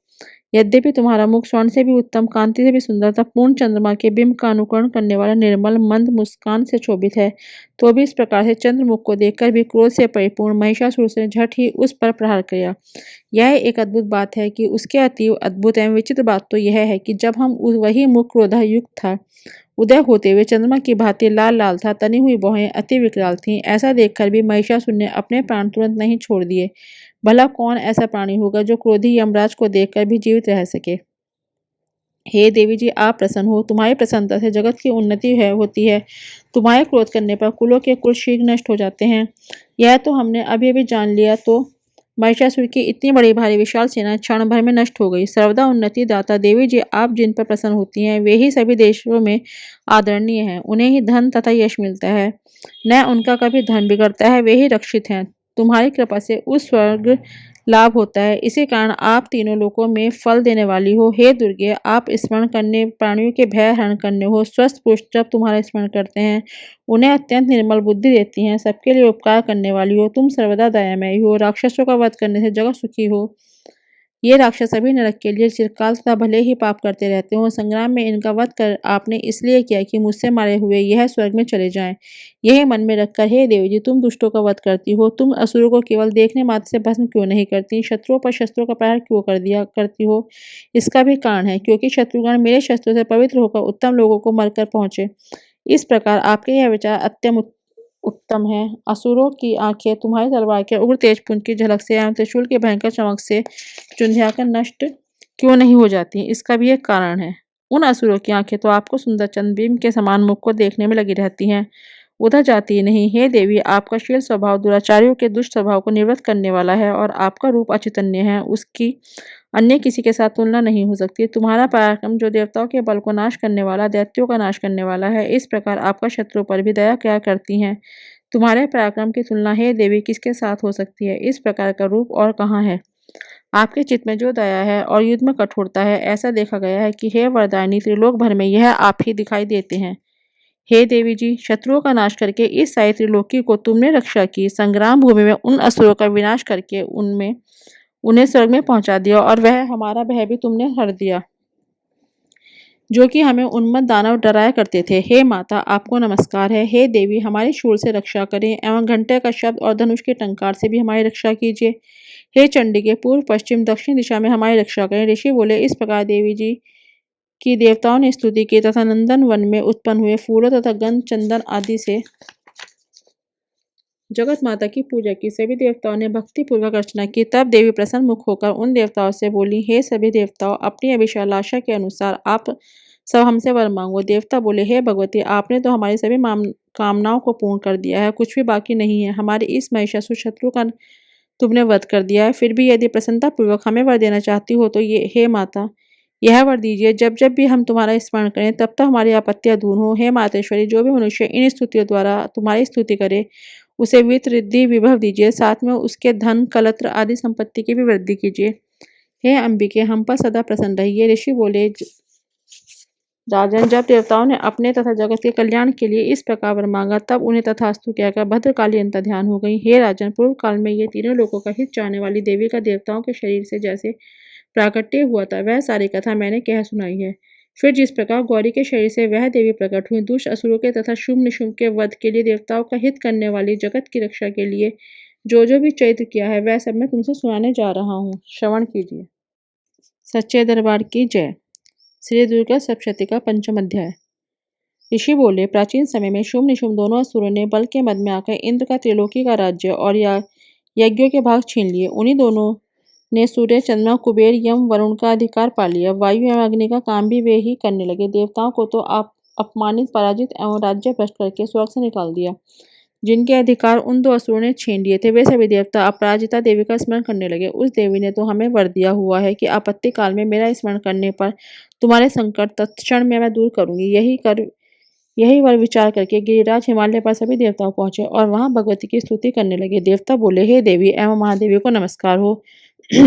यद्यपि तुम्हारा मुख स्वर्ण से भी उत्तम, कांति से भी सुंदर तथा पूर्ण चंद्रमा के बिंब का अनुकरण करने वाला निर्मल मंद मुस्कान से शोभित है, तो भी इस प्रकार से चंद्रमुख को देखकर भी क्रोध से परिपूर्ण महिषासुर ने झट ही उस पर प्रहार किया। यह एक अद्भुत बात है कि उसके अतीव अद्भुत एवं विचित्र बात तो यह है कि जब हम वही मुख क्रोधायुक्त था, उदय होते हुए चंद्रमा की भांति लाल लाल था, तनी हुई भौहें अति विकराल थीं। ऐसा देखकर भी महिषासुर ने अपने प्राण तुरंत नहीं छोड़ दिए। भला कौन ऐसा प्राणी होगा जो क्रोधी यमराज को देखकर भी जीवित रह सके। हे देवी जी, आप प्रसन्न हो। तुम्हारी प्रसन्नता से जगत की उन्नति होती है। तुम्हारे क्रोध करने पर कुलों के कुल शीघ्र नष्ट हो जाते हैं। यह तो हमने अभी अभी जान लिया। तो महिषासुर की इतनी बड़ी भारी विशाल सेना क्षण भर में नष्ट हो गई। सर्वदा उन्नति दाता देवी जी, आप जिन पर प्रसन्न होती हैं, वे ही सभी देशों में आदरणीय हैं। उन्हें ही धन तथा यश मिलता है, न उनका कभी धन बिगड़ता है। वे ही रक्षित हैं। तुम्हारी कृपा से उस स्वर्ग लाभ होता है। इसी कारण आप तीनों लोकों में फल देने वाली हो। हे दुर्गे, आप स्मरण करने, प्राणियों के भय हरण करने हो। स्वस्थ पुरुष जब तुम्हारा स्मरण करते हैं, उन्हें अत्यंत निर्मल बुद्धि देती हैं। सबके लिए उपकार करने वाली हो। तुम सर्वदा दयामयी हो। राक्षसों का वध करने से जगत सुखी हो। ये राक्षस सभी नरक के लिए चिरकाल तथा भले ही पाप करते रहते हो। संग्राम में इनका वध कर आपने इसलिए किया कि मुझसे मारे हुए यह स्वर्ग में चले जाएं। यही मन में रखकर हे देवी जी, तुम दुष्टों का वध करती हो। तुम असुरों को केवल देखने मात्र से भस्म क्यों नहीं करती? शत्रुओं पर शस्त्रों का प्रहार क्यों करती हो? इसका भी कारण है, क्योंकि शत्रुगण मेरे शस्त्रों से पवित्र होकर उत्तम लोगों को मरकर पहुंचे। इस प्रकार आपके यह विचार अत्यंत उत्तम है। असुरों की आंखें तुम्हारी तलवार के उग्र तेजपुंज की झलक से एवं त्रिशूल की भयंकर चमक से चुंधियाकर नष्ट क्यों नहीं हो जाती? इसका भी एक कारण है। उन असुरों की आंखें तो आपको सुंदर चंद्रबिंब के समान मुख को देखने में लगी रहती हैं, उधर जाती ही नहीं। हे देवी, आपका शील स्वभाव दुराचारियों के दुष्ट स्वभाव को निवृत्त करने वाला है और आपका रूप अचितन्य है। उसकी अन्य किसी के साथ तुलना नहीं हो सकती। तुम्हारा पराक्रम जो देवताओं के बल को नाश करने वाला, दैत्यों का नाश करने वाला है, इस प्रकार आपका शत्रुओं पर भी दया क्या करती हैं। तुम्हारे पराक्रम की तुलना हे देवी किसके साथ हो सकती है? इस प्रकार का रूप और कहाँ है? आपके चित्त में जो दया है और युद्ध में कठोरता है, ऐसा देखा गया है कि हे वरदायिनी, त्रिलोक भर में यह आप ही दिखाई देते हैं। हे देवी जी, शत्रुओं का नाश करके इस सारी त्रिलोकी को तुमने रक्षा की। संग्राम भूमि में उन असुरों का विनाश करके उन्हें स्वर्ग में पहुंचा दिया और वह हमारा भय भी तुमने हर दिया, जो कि हमें उन्मत्त दानव डराया करते थे। हे माता, आपको नमस्कार है। हे देवी, हमारी शूल से रक्षा करें एवं घंटे का शब्द और धनुष के टंकार से भी हमारी रक्षा कीजिए। हे चंडिके, पूर्व पश्चिम दक्षिण दिशा में हमारी रक्षा करें। ऋषि बोले, इस प्रकार देवी जी की देवताओं ने स्तुति की तथा नंदन वन में उत्पन्न हुए फूलों तथा गंध चंदन आदि से जगत माता की पूजा की। सभी देवताओं ने भक्ति पूर्वक अर्चना की। तब देवी प्रसन्न मुख होकर उन देवताओं से बोली, हे सभी देवताओं, अपनी अभिशाल आशा के अनुसार आप सब हमसे वर मांगो। देवता बोले, हे भगवती, आपने तो हमारी सभी कामनाओं को पूर्ण कर दिया है। कुछ भी बाकी नहीं है। हमारे इस महिषासुर शत्रु का तुमने वध कर दिया है। फिर भी यदि प्रसन्नता पूर्वक हमें वर देना चाहती हो तो ये हे माता, यह वर दीजिए। जब जब भी हम तुम्हारा स्मरण करें, तब तक हमारी आपत्तियां दूर हो। हे मातेश्वरी, जो भी मनुष्य इन स्तुतियों द्वारा तुम्हारी स्तुति करे, उसे वित्त रिद्धि विभव दीजिए। साथ में उसके धन कलत्र आदि संपत्ति की भी वृद्धि कीजिए। हे अंबिके, हम पर सदा प्रसन्न रहिए। ऋषि बोले, राजन, जब देवताओं ने अपने तथा जगत के कल्याण के लिए इस प्रकार वर मांगा, तब उन्हें तथास्तु कहकर भद्रकाली अंतर ध्यान हो गई। हे राजन, पूर्व काल में ये तीनों लोगों का हित चाहने वाली देवी का देवताओं के शरीर से जैसे प्राकट्य हुआ था, वह सारी कथा मैंने कह सुनाई है। फिर जिस प्रकार गौरी के शरीर से वह देवी प्रकट हुई, दुष्ट असुरों के तथा शुभ निशुंभ के वध के लिए, देवताओं का हित करने वाली, जगत की रक्षा के लिए जो जो भी चरित्र किया है, वह सब मैं तुमसे सुनाने जा रहा हूँ। श्रवण कीजिए। सच्चे दरबार की जय। श्री दुर्गा सप्तशती का पंचम अध्याय। ऋषि बोले, प्राचीन समय में शुभ निशुंभ दोनों असुरों ने बल के मद में आकर इंद्र का त्रिलोकी का राज्य और यज्ञों के भाग छीन लिए। उन्हीं दोनों ने सूर्य, चंद्रमा, कुबेर, यम, वरुण का अधिकार पा लिया। वायु एवं अग्नि का काम भी वे ही करने लगे। देवताओं को तो आप अपमानित, पराजित एवं राज्य भ्रष्ट करके स्वर्ग से निकाल दिया। जिनके अधिकार उन दो असुरों ने छीन लिए थे, वे सभी देवता अपराजिता देवी का स्मरण करने लगे। उस देवी ने तो हमें वर दिया हुआ है कि आपत्ति काल में मेरा स्मरण करने पर तुम्हारे संकट तत्क्षण में मैं दूर करूंगी। यही वर विचार करके गिरिराज हिमालय पर सभी देवताओं पहुंचे और वहां भगवती की स्तुति करने लगे। देवता बोले, हे देवी एवं महादेवी को नमस्कार हो।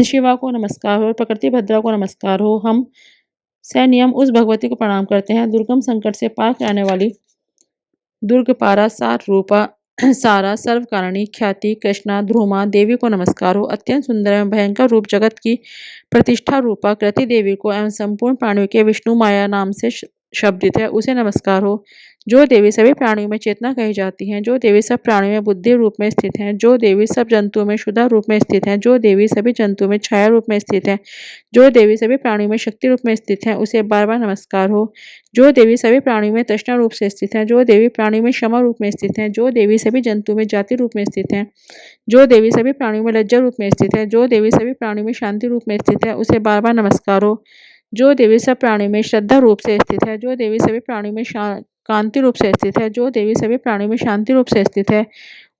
शिवा को नमस्कार हो। प्रकृति भद्रा को नमस्कार हो। हम सनियम उस भगवती को प्रणाम करते हैं, दुर्गम संकट से पार कराने वाली, दुर्गपारा, सार रूपा, सारा, सर्वकारिणी, ख्याति, कृष्णा, ध्रुमा देवी को नमस्कार हो। अत्यंत सुंदर एवं भयंकर रूप जगत की प्रतिष्ठा रूपा कृति देवी को एवं संपूर्ण प्राणियों के विष्णु माया नाम से शब्दित है, उसे नमस्कार हो। जो देवी सभी प्राणियों में चेतना कही जाती हैं, जो देवी सब प्राणियों में बुद्धि रूप में स्थित हैं, जो देवी सब जंतुओं में क्षुधा रूप में स्थित हैं, जो देवी सभी जंतुओं में छाया रूप में स्थित है, जो देवी सभी प्राणियों में शक्ति रूप में स्थित है, उसे बार बार नमस्कार हो। जो देवी सभी प्राणियों में तृष्णा रूप से स्थित है, जो देवी प्राणियों में क्षमा रूप में स्थित है, जो देवी सभी जंतुओं में जाति रूप में स्थित है, जो देवी सभी प्राणियों में लज्जा रूप में स्थित है, जो देवी सभी प्राणियों में शांति रूप में स्थित है, उसे बार बार नमस्कार हो। जो देवी सब प्राणियों में श्रद्धा रूप से स्थित है, जो देवी सभी प्राणियों में कांति रूप से स्थित है, जो देवी सभी प्राणियों में शांति रूप से स्थित है,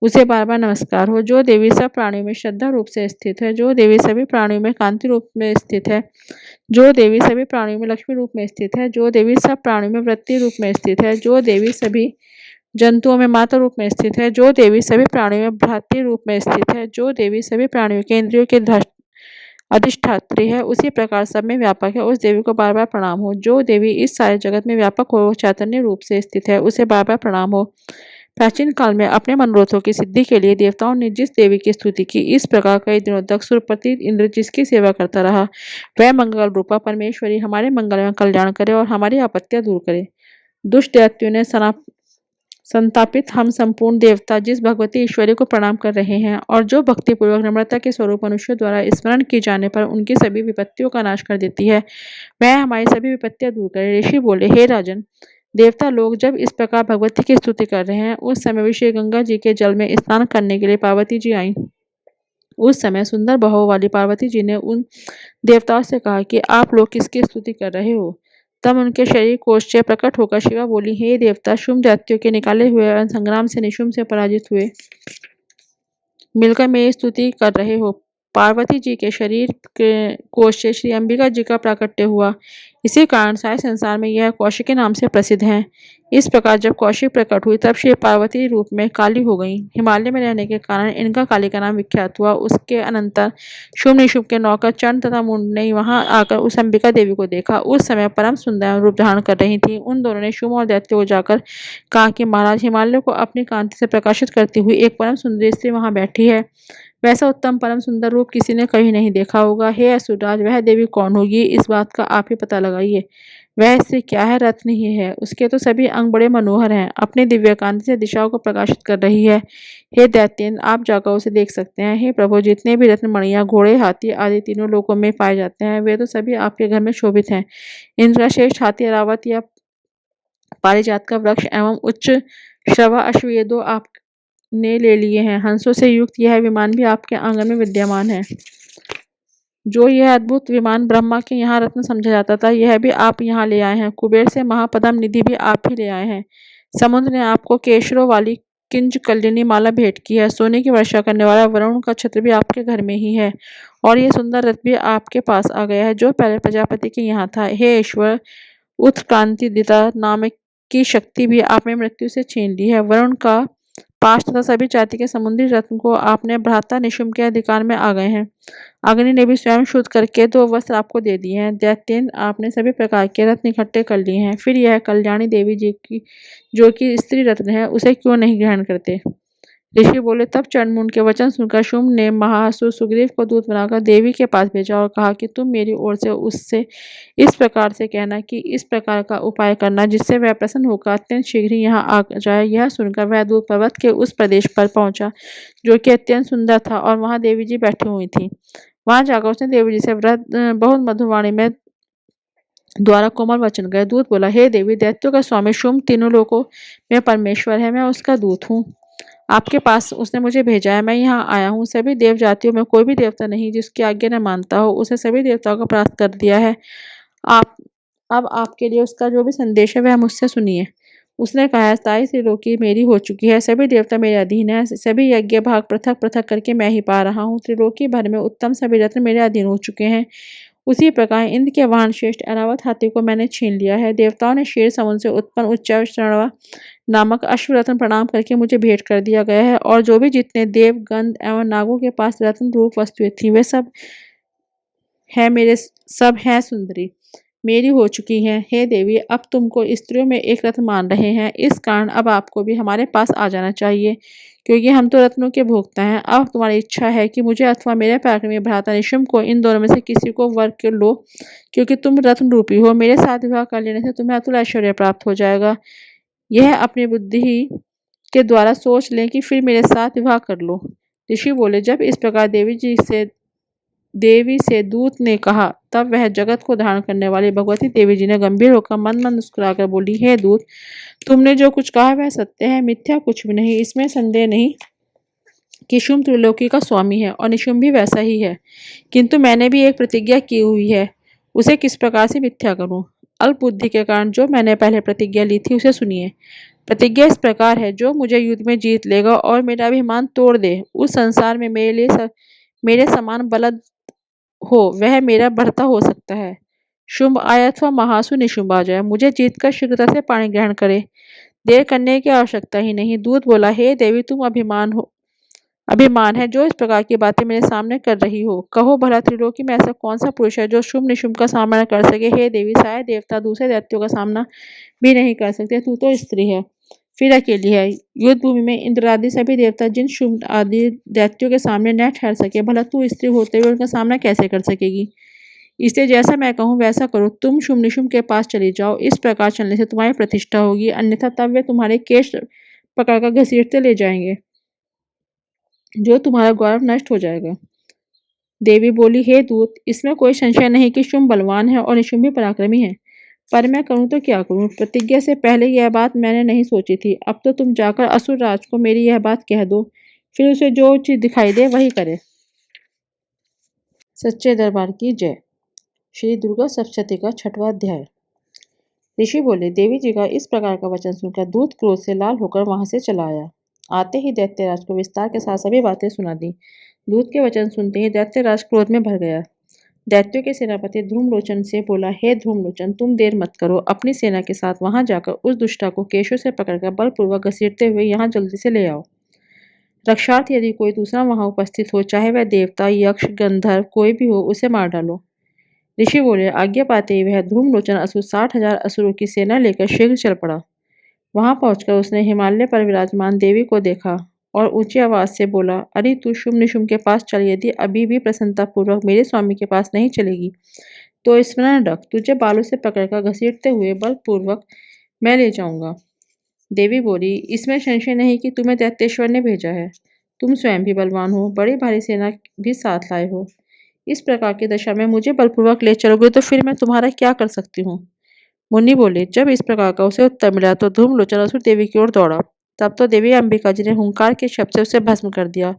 उसे बार बार नमस्कार हो। जो देवी सब प्राणियों में श्रद्धा रूप से स्थित है, जो देवी सभी प्राणियों में कांति रूप में स्थित है, जो देवी सभी प्राणियों में लक्ष्मी रूप में स्थित है, जो देवी सब प्राणियों में वृत्ति रूप में स्थित है, जो देवी सभी जंतुओं में माता रूप में स्थित है, जो देवी सभी प्राणियों में भ्रातृ रूप में स्थित है, जो देवी सभी प्राणियों के इंद्रियों के अधिष्ठात्री है, उसी प्रकार सब में व्यापक है, उस देवी को बार बार प्रणाम हो। जो देवी इस सारे जगत में व्यापक हो चैतन्य रूप से स्थित है, उसे बार बार प्रणाम हो। प्राचीन काल में अपने मनोरथों की सिद्धि के लिए देवताओं ने जिस देवी की स्तुति की, इस प्रकार कई दिनों तक सुरपति इंद्र जिसकी सेवा करता रहा, वह मंगल रूपा परमेश्वरी हमारे मंगल में कल्याण करे और हमारी आपत्तियां दूर करे। दुष्ट दैत्यों ने संतापित हम संपूर्ण देवता जिस भगवती ईश्वरी को प्रणाम कर रहे हैं और जो भक्तिपूर्वक नम्रता के स्वरूप मनुष्य द्वारा स्मरण किए जाने पर उनकी सभी विपत्तियों का नाश कर देती है, वह हमारी सभी विपत्तियां दूर करे। ऋषि बोले, हे राजन, देवता लोग जब इस प्रकार भगवती की स्तुति कर रहे हैं, उस समय श्री गंगा जी के जल में स्नान करने के लिए पार्वती जी आई। उस समय सुंदर बहू वाली पार्वती जी ने उन देवताओं से कहा कि आप लोग किसकी स्तुति कर रहे हो। तब उनके शरीर कोष से प्रकट होकर शिवा बोली, हे देवता, शुंभ दैत्यों के निकाले हुए संग्राम से निशुंभ से पराजित हुए मिलकर मेरी स्तुति कर रहे हो। पार्वती जी के शरीर के कोष से श्री अंबिका जी का प्राकट्य हुआ। इसी कारण सारे संसार में यह कौशिक के नाम से प्रसिद्ध है। इस प्रकार जब कौशिक प्रकट हुई तब श्री पार्वती रूप में काली हो गई। हिमालय में रहने के कारण इनका काली का नाम विख्यात हुआ। उसके अनंतर शुभ निशुभ के नौकर चंड तथा मुंड ने वहां आकर उस अंबिका देवी को देखा। उस समय परम सुंदर रूप धारण कर रही थी। उन दोनों ने शुभ और दैत्य को जाकर कहा कि महाराज, हिमालय को अपनी कांति से प्रकाशित करती हुई एक परम सुंदरी स्त्री वहां बैठी है। वैसा उत्तम परम सुंदर रूप किसी ने कहीं नहीं देखा होगा। हे असुरराज, वह देवी कौन होगी? इस बात का आप ही पता लगाइए। वह स्त्री क्या है? रत्न ही है। उसके तो सभी अंग बड़े मनोहर हैं। अपनी दिव्य कांति से दिशाओं को प्रकाशित कर रही है। हे दैत्येन, आप जाकर उसे देख सकते हैं। हे प्रभु, जितने भी रत्न मणियां, घोड़े, हाथी आदि तीनों लोकों में पाए जाते हैं, वे तो सभी आपके घर में शोभित हैं। इंद्र का श्रेष्ठ हाथी ऐरावत या पारिजात का वृक्ष एवं उच्च श्रवा अश्ववेदों आपने ले लिए हैं। हंसों से युक्त यह विमान भी आपके आंगन में विद्यमान है। जो यह अद्भुत विमान ब्रह्मा के यहाँ रत्न समझा जाता था, यह भी आप यहाँ ले आए हैं। कुबेर से महापद्म निधि भी आप ही ले आए हैं। समुद्र ने आपको केशरों वाली किंज कल्याणी माला भेंट की है। सोने की वर्षा करने वाला वरुण का छत्र भी आपके घर में ही है और यह सुंदर रथ भी आपके पास आ गया है, जो पहले प्रजापति के यहाँ था। हे ईश्वर, उत्क्रांतिदिता नाम की शक्ति भी आपने मृत्यु से छीन ली है। वरुण का पाश तथा सभी जाति के समुद्री रत्न को आपने भ्राता निशुंभ के अधिकार में आ गए हैं। अग्नि ने भी स्वयं शुद्ध करके 2 वस्त्र आपको दे दिए हैं। दैत्येन, आपने सभी प्रकार के रत्न इकट्ठे कर लिए हैं। फिर यह कल्याणी देवी जी की जो कि स्त्री रत्न है, उसे क्यों नहीं ग्रहण करते? ऋषि बोले, तब चंडमुंड के वचन सुनकर शुंभ ने महासुर सुग्रीव को दूत बनाकर देवी के पास भेजा और कहा कि तुम मेरी ओर से उससे इस प्रकार से कहना कि इस प्रकार का उपाय करना जिससे वह प्रसन्न होकर अत्यंत शीघ्र ही यहाँ आ जाए। यह सुनकर वह दूत पर्वत के उस प्रदेश पर पहुंचा जो कि अत्यंत सुंदर था और वहां देवी जी बैठी हुई थी। वहां जाकर उसने देवी जी से बहुत मधुवाणी में द्वारा कोमल वचन गए। दूत बोला, हे देवी, दैत्यों का स्वामी शुंभ तीनों लोकों में परमेश्वर है। मैं उसका दूत हूँ। आपके पास उसने मुझे भेजा है। मैं यहाँ आया हूँ। सभी देव जातियों में कोई भी देवता नहीं जिसकी आज्ञा न मानता हो। उसे सभी देवताओं को प्राप्त कर दिया है। आप अब आपके लिए उसका जो भी संदेश है वह मुझसे सुनिए। उसने कहा, सारी त्रिलोकी मेरी हो चुकी है। सभी देवता मेरे अधीन है। सभी यज्ञ भाग पृथक पृथक करके मैं ही पा रहा हूँ। त्रिलोकी भर में उत्तम सभी रत्न मेरे अधीन हो चुके हैं। उसी प्रकार इंद्र के वाहन श्रेष्ठ ऐरावत हाथी को मैंने छीन लिया है। देवताओं ने क्षीर समुद्र से उत्पन्न उच्चैश्रणवा नामक अश्वरत्न प्रणाम करके मुझे भेंट कर दिया गया है और जो भी जितने देव गंध एवं नागों के पास रत्न रूप वस्तुएं थी वे सब है मेरे सब हैं सुंदरी। मेरी हो चुकी हैं। हे देवी, अब तुमको स्त्रियों में एक रत्न मान रहे हैं, इस कारण अब आपको भी हमारे पास आ जाना चाहिए, क्योंकि हम तो रत्नों के भोक्ता हैं। अब तुम्हारी इच्छा है कि मुझे अथवा मेरे पराक्रमी भ्राता निशुम्भ को, इन दोनों में से किसी को वर के लो, क्योंकि तुम रत्न रूपी हो। मेरे साथ विवाह कर लेने से तुम्हें अतुल ऐश्वर्य प्राप्त हो जाएगा। यह अपनी बुद्धि के द्वारा सोच लें कि फिर मेरे साथ विवाह कर लो। ऋषि बोले, जब इस प्रकार देवी से दूत ने कहा, तब वह जगत को धारण करने वाली भगवती देवी जी ने गंभीर होकर मंद मंद मुस्कुराकर बोली, हे दूत, तुमने जो कुछ कहा वह सत्य है, मिथ्या कुछ भी नहीं। इसमें संदेह नहीं कि शुंभ त्रिलोकी का स्वामी है और निशुंभ भी वैसा ही है, किंतु मैंने भी एक प्रतिज्ञा की हुई है, उसे किस प्रकार से मिथ्या करूं? अल्प बुद्धि के कारण जो मैंने पहले प्रतिज्ञा ली थी उसे सुनिए। प्रतिज्ञा इस प्रकार है, जो मुझे युद्ध में जीत लेगा और मेरा अभिमान तोड़ दे, उस संसार में मेरे समान बलद हो, वह मेरा भर्ता हो सकता है। शुंभ आए अथवा महासु निशुंभ आ जाए, मुझे जीतकर शीघ्रता से पाणी ग्रहण करे, देर करने की आवश्यकता ही नहीं। दूत बोला, हे देवी, तुम अभिमान है जो इस प्रकार की बातें मेरे सामने कर रही हो। कहो भला, त्रिलोकी में ऐसा कौन सा पुरुष है जो शुंभ निशुंभ का सामना कर सके? हे देवी, सारे देवता दूसरे दैत्यों का सामना भी नहीं कर सकते, तू तो स्त्री है, फिर अकेली है। युद्ध भूमि में इंद्र आदि सभी देवता जिन शुंभ आदि दैत्यों के सामने न ठहर सके, भला तू स्त्री होते हुए उनका सामना कैसे कर सकेगी? इसलिए जैसा मैं कहूँ वैसा करो, तुम शुंभ निशुंभ के पास चली जाओ। इस प्रकार चलने से तुम्हारी प्रतिष्ठा होगी, अन्यथा तब वे तुम्हारे केश पकड़कर घसीटते ले जाएंगे, जो तुम्हारा गौरव नष्ट हो जाएगा। देवी बोली, हे दूत, इसमें कोई संशय नहीं कि शुंभ बलवान है और निशुंभ भी पराक्रमी है, पर मैं करूं तो क्या करूं? प्रतिज्ञा से पहले यह बात मैंने नहीं सोची थी। अब तो तुम जाकर असुर राज को मेरी यह बात कह दो, फिर उसे जो चीज दिखाई दे वही करे। सच्चे दरबार की जय। श्री दुर्गा सप्तशती का 6वां अध्याय। ऋषि बोले, देवी जी का इस प्रकार का वचन सुनकर दूत क्रोध से लाल होकर वहां से चला आया। आते ही दैत्यराज को विस्तार के साथ सभी बातें सुना दी। दूत के वचन सुनते ही दैत्यराज क्रोध में भर गया। दैत्यों के सेनापति ध्रुमलोचन से बोला, हे ध्रुमलोचन, तुम देर मत करो, अपनी सेना के साथ वहां जाकर उस दुष्टा को केशों से पकड़कर बलपूर्वक घसीटते हुए यहाँ जल्दी से ले आओ। रक्षार्थ यदि कोई दूसरा वहां उपस्थित हो, चाहे वह देवता, यक्ष, गंधर्व कोई भी हो, उसे मार डालो। ऋषि बोले, आज्ञा पाते ही वह ध्रुमलोचन असुर 60,000 असुरों की सेना लेकर शीघ्र चल पड़ा। वहां पहुंचकर उसने हिमालय पर विराजमान देवी को देखा और ऊंची आवाज से बोला, अरे तू शुंभ निशुंभ के पास चल, यदि अभी भी प्रसन्नता पूर्वक मेरे स्वामी के पास नहीं चलेगी तो स्मरण रख, तुझे बालों से पकड़कर घसीटते हुए बलपूर्वक मैं ले जाऊंगा। देवी बोली, इसमें संशय नहीं कि तुम्हें दैत्येश्वर ने भेजा है, तुम स्वयं भी बलवान हो, बड़ी भारी सेना भी साथ लाए हो। इस प्रकार की दशा में मुझे बलपूर्वक ले चलोगे तो फिर मैं तुम्हारा क्या कर सकती हूँ? मुनि बोले, जब इस प्रकार का उसे उत्तर मिला तो धूमलोचन असुर देवी की ओर दौड़ा। तब तो देवी अंबिका जी ने हुंकार के शब्द से उसे भस्म कर दिया।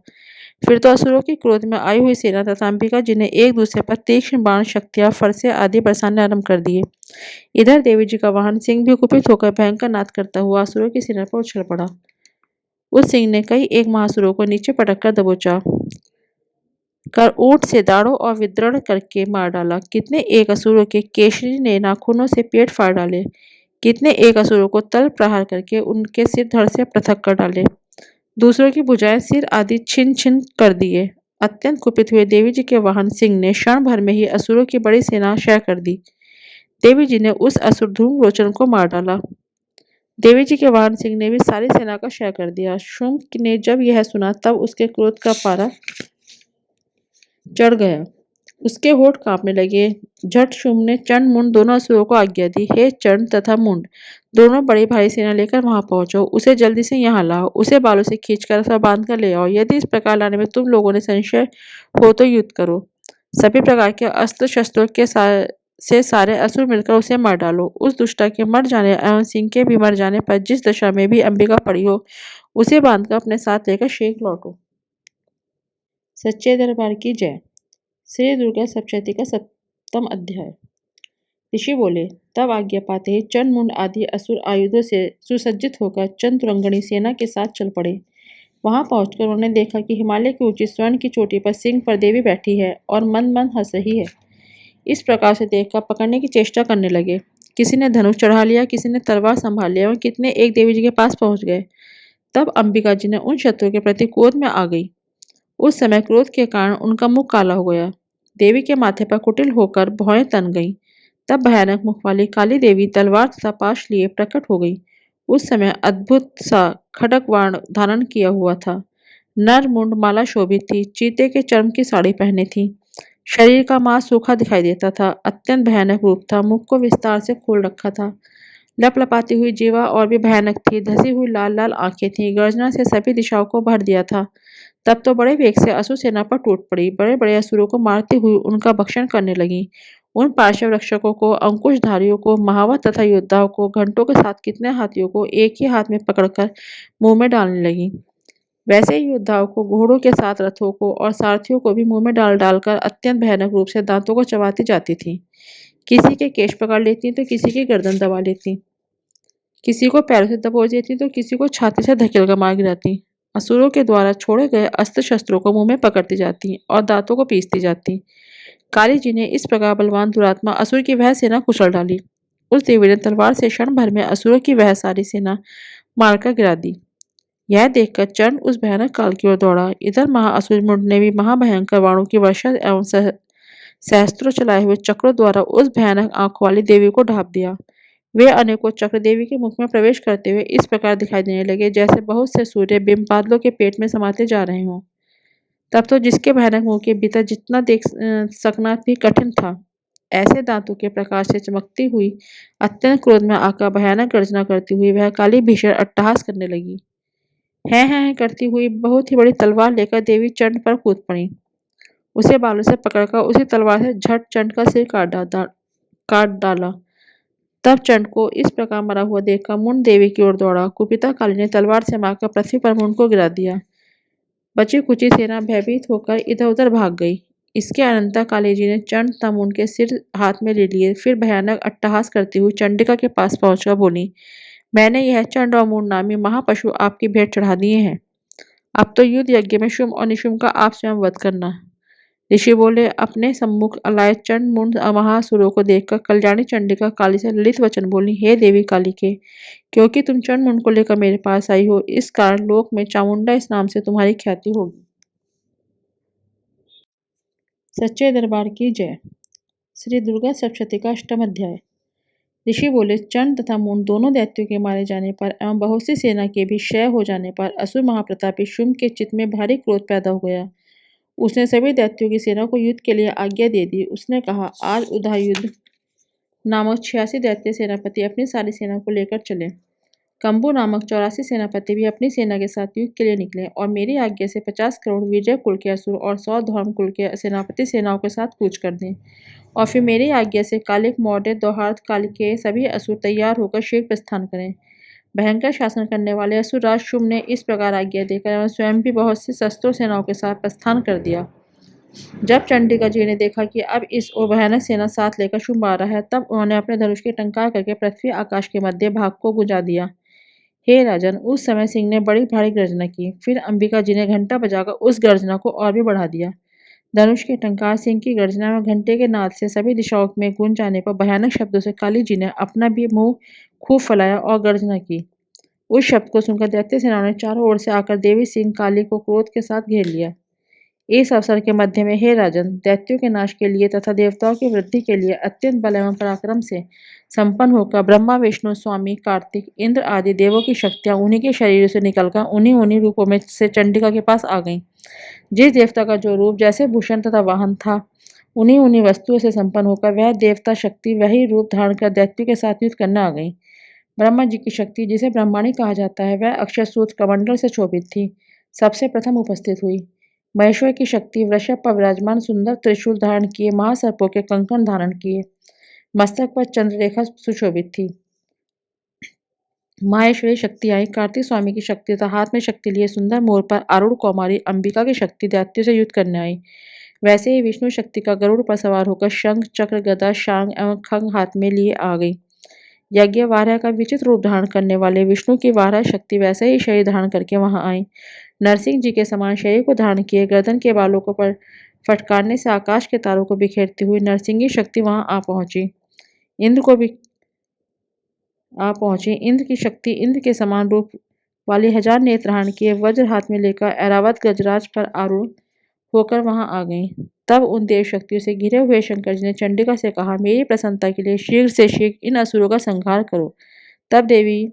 फिर तो असुरों की क्रोध में आई हुई सेना तथा अंबिका जी ने एक दूसरे पर तीक्ष्ण बाण, शक्तियां, फरसे आदि बरसाने आरंभ कर दिए। इधर देवी जी का वाहन सिंह भी कुपित होकर भयंकर नाद करता हुआ असुरों की सेना पर उछल पड़ा। उस सिंह ने कई एक महासुरों को नीचे पटक कर दबोचा कर ऊंट से दाढ़ों और विद्रोह करके मार डाला। कितने एक असुरों के केशरी ने नाखूनों से पेट फाड़ डाले, कितने एक असुरों को तल प्रहार करके उनके सिर धड़ से पृथक कर डाले, दूसरों की भुजाएं, सिर आदि छिन छिन कर दिए। अत्यंत कुपित हुए देवी जी के वाहन सिंह ने क्षण भर में ही असुरों की बड़ी सेना क्षय कर दी। देवी जी ने उस असुर धूम्रलोचन को मार डाला। देवी जी के वाहन सिंह ने भी सारी सेना का क्षय कर दिया। शुंभ ने जब यह सुना तब उसके क्रोध का पारा चढ़ गया, उसके होठ कांपने लगे। झट शुंभ ने चंड मुंड दोनों असुरों को आज्ञा दी, हे चंड तथा मुंड, दोनों बड़ी भारी सेना लेकर वहां पहुंचो, उसे जल्दी से यहाँ लाओ, उसे बालों से खींचकर अथवा बांध कर ले आओ। यदि इस प्रकार लाने में तुम लोगों ने संशय हो तो युद्ध करो। सभी प्रकार के अस्त्र शस्त्रों के से सारे असुर मिलकर उसे मार डालो। उस दुष्टा के मर जाने एवं सिंह के भी मर जाने पर जिस दशा में भी अंबिका पड़ी हो, उसे बांधकर अपने साथ लेकर शीघ्र लौटो। सच्चे दरबार की जय। श्री दुर्गा सप्तशती का 7वां अध्याय। ऋषि बोले, तब आज्ञा पाते ही चंड मुंड आदि असुर आयुधों से सुसज्जित होकर चंद्रंगणी सेना के साथ चल पड़े। वहां पहुंचकर उन्होंने देखा कि हिमालय की ऊंची स्वर्ण की चोटी पर सिंह पर देवी बैठी है और मन मन हंस रही है। इस प्रकार से देखकर पकड़ने की चेष्टा करने लगे। किसी ने धनुष चढ़ा लिया, किसी ने तलवार संभाल लिया और कितने एक देवी जी के पास पहुंच गए। तब अंबिका जी ने उन शत्रु के प्रति क्रोध में आ गई। उस समय क्रोध के कारण उनका मुख काला हो गया। देवी के माथे पर कुटिल होकर भौहें तन गईं। तब भयानक मुख वाली काली देवी तलवार तथा पाश लिए प्रकट हो गई। उस समय अद्भुत सा खड्ग बाण धारण किया हुआ था। नर मुंड माला शोभित थी, चीते के चर्म की साड़ी पहने थी। शरीर का मांस सूखा दिखाई देता था, अत्यंत भयानक रूप था, मुख को विस्तार से खोल रखा था। लपलपाती हुई जीवा और भी भयानक थी, धसी हुई लाल लाल आंखें थीं, गर्जना से सभी दिशाओं को भर दिया था। तब तो बड़े वेग से असुर सेना पर टूट पड़ी, बड़े बड़े असुरों को मारती हुई उनका भक्षण करने लगी। उन पार्श्व रक्षकों को, अंकुशधारियों को, महावत तथा योद्धाओं को, घंटों के साथ कितने हाथियों को एक ही हाथ में पकड़कर मुंह में डालने लगी। वैसे ही योद्धाओं को, घोड़ों के साथ रथों को और सारथियों को भी मुंह में डाल डालकर अत्यंत भयानक रूप से दांतों को चबाती जाती थी। किसी के केश पकड़ लेती तो किसी की गर्दन दबा लेती, किसी को पैरों से दबोच देती तो किसी को छाती से धकेल कर मार गिराती। असुरों के द्वारा छोड़े गए अस्त्र शस्त्रों को मुंह में पकड़ती जाती और दांतों को पीसती जाती। काली जी ने इस प्रकार बलवान दुरात्मा असुर की वह सेना कुचल डाली। उस देवी ने तलवार से क्षण भर में असुरों की वह सारी सेना मारकर गिरा दी। यह देखकर चंड उस भयानक काल की ओर दौड़ा। इधर महाअसुर मुंड ने भी महाभयंकर बाणों की वर्षा एवं सहस्त्रों चलाए हुए चक्रों द्वारा उस भयानक आंखों वाली देवी को ढांप दिया। वे अनेकों चक्र देवी के मुख में प्रवेश करते हुए इस प्रकार दिखाई देने लगे, जैसे बहुत से सूर्य बिंब बादलों के पेट में समाते जा रहे हों। तब तो जिसके भयानक मुंह के भीतर जितना देख सकना भी कठिन था। ऐसे दांतों के प्रकाश से चमकती हुई, अत्यंत क्रोध में आकर भयानक गर्जना करती हुई वह काली भीषण अट्टहास करने लगी। हैं करती हुई बहुत ही बड़ी तलवार लेकर देवी चंड पर कूद पड़ी। उसे बालों से पकड़कर उसी तलवार से झट चंड का सिर काट डाला। तब चंड को इस प्रकार मरा हुआ देखकर मुंड देवी की ओर दौड़ा। कुपिता काली ने तलवार से मारकर पृथ्वी पर मुंड को गिरा दिया। बची कुची सेना भयभीत होकर इधर उधर भाग गई। इसके अनंतर काली जी ने चंड तथा मुंड के सिर हाथ में ले लिए, फिर भयानक अट्टहास करती हुई चंडिका के पास पहुंचकर बोली, मैंने यह चंड और मुंड नामी महापशु आपकी भेंट चढ़ा दिए हैं। अब तो युद्ध यज्ञ में शुंभ और निशुंभ का आप स्वयं वध करना। ऋषि बोले, अपने सम्मुख लाए चंड मुंड महासुरों को देखकर कल्याणी चंडिका काली से ललित वचन बोली, हे देवी कालिके, क्योंकि तुम चंड मुंड को लेकर मेरे पास आई हो, इस कारण लोक में चामुंडा इस नाम से तुम्हारी ख्याति होगी। सच्चे दरबार की जय। श्री दुर्गा सप्तशती का अष्टम अध्याय। ऋषि बोले, चंड तथा मुंड दोनों दैत्यों के मारे जाने पर एवं बहुत सी सेना के भी क्षय हो जाने पर असुर महाप्रतापी शुंभ के चित्त में भारी क्रोध पैदा हो गया। उसने सभी दैत्यों की सेना को युद्ध के लिए आज्ञा दे दी। उसने कहा, आज उदयुद्ध नामक 86 दैत्य सेनापति अपनी सारी सेना को लेकर चले। कंबु नामक 84 सेनापति भी अपनी सेना के साथ युद्ध के लिए निकले और मेरी आज्ञा से 50 करोड़ विजय कुल के असुर और 100 धर्म कुल के सेनापति सेनाओं के साथ कूच कर दें। और फिर मेरी आज्ञा से कालिक, मौर्य, दौहार्द काल के सभी असुर तैयार होकर शीघ्र प्रस्थान करें। भयंकर शासन करने वाले असुरराज शुंभ ने इस प्रकार आज्ञा देकर एवं स्वयं भी बहुत सी शस्त्रों सेनाओं के साथ प्रस्थान कर दिया। जब चंडिका जी ने देखा कि अब इस ओर भयानक सेना साथ लेकर शुंभ आ रहा है, तब उन्होंने अपने धनुष के टंकार करके पृथ्वी आकाश के मध्य भाग को गुजा दिया। हे राजन, उस समय सिंह ने बड़ी भारी गर्जना की। फिर अंबिका जी ने घंटा बजाकर उस गर्जना को और भी बढ़ा दिया। धनुष के टंकार, सिंह की गर्जना में घंटे के नाद से सभी दिशाओं में गूंज जाने पर भयानक शब्दों से काली जी ने अपना भी मुंह खूब फैलाया और गर्जना की। उस शब्द को सुनकर दैत्य सेनाओं ने चारों ओर से आकर देवी सिंह काली को क्रोध के साथ घेर लिया। इस अवसर के मध्य में, हे राजन, दैत्यों के नाश के लिए तथा देवताओं की वृद्धि के लिए अत्यंत बल एवं पराक्रम से संपन्न होकर ब्रह्मा, विष्णु, स्वामी, कार्तिक, इंद्र आदि देवों की शक्तियां उन्हीं के शरीर से निकलकर उन्हीं उन्हीं रूपों में से चंडिका के पास आ गईं। जिस देवता का जो रूप जैसे भूषण तथा वाहन था, उन्हीं उन्हीं वस्तुओं से संपन्न होकर वह देवता शक्ति वही रूप धारण कर दैत्यों के साथ युद्ध करने आ गई। ब्रह्मा जी की शक्ति, जिसे ब्रह्माणी कहा जाता है, वह अक्षय सूत्र कमंडल से शोभित थी, सबसे प्रथम उपस्थित हुई। महेश्वर की शक्ति वृषभ पर विराजमान सुंदर त्रिशूल धारण किए, महासर्पों के कंकण धारण किए, मस्तक पर चंद्ररेखा सुशोभित थी। माहेश्वरी शक्ति आई। कार्तिक स्वामी की शक्ति तथा हाथ में शक्ति लिए सुंदर मोर पर आरूढ़ कौमारी अंबिका की शक्ति दैत्यों से युद्ध करने आई। वैसे ही विष्णु शक्ति का गरुड़ पर सवार होकर शंख, चक्र, गदा, शांग एवं खंग हाथ में लिए आ गई। यज्ञ वाराह का विचित्र रूप धारण करने वाले विष्णु की वाराह शक्ति वैसे ही शरीर धारण करके वहां आई। नरसिंह जी के समान शरीर को धारण किए, गर्दन के बालों को पर फटकारने से आकाश के तारों को बिखेरती हुई नरसिंही शक्ति वहां आ पहुंची। इंद्र की शक्ति इंद्र के समान रूप वाली 1000 नेत्र धारण किए, वज्र हाथ में लेकर ऐरावत गजराज पर आरूढ़ होकर वहां आ गईं। तब उन देव शक्तियों से घिरे हुए शंकर जी ने चंडिका से कहा, मेरी प्रसन्नता के लिए शीघ्र से शीघ्र इन असुरों का संहार करो। तब देवी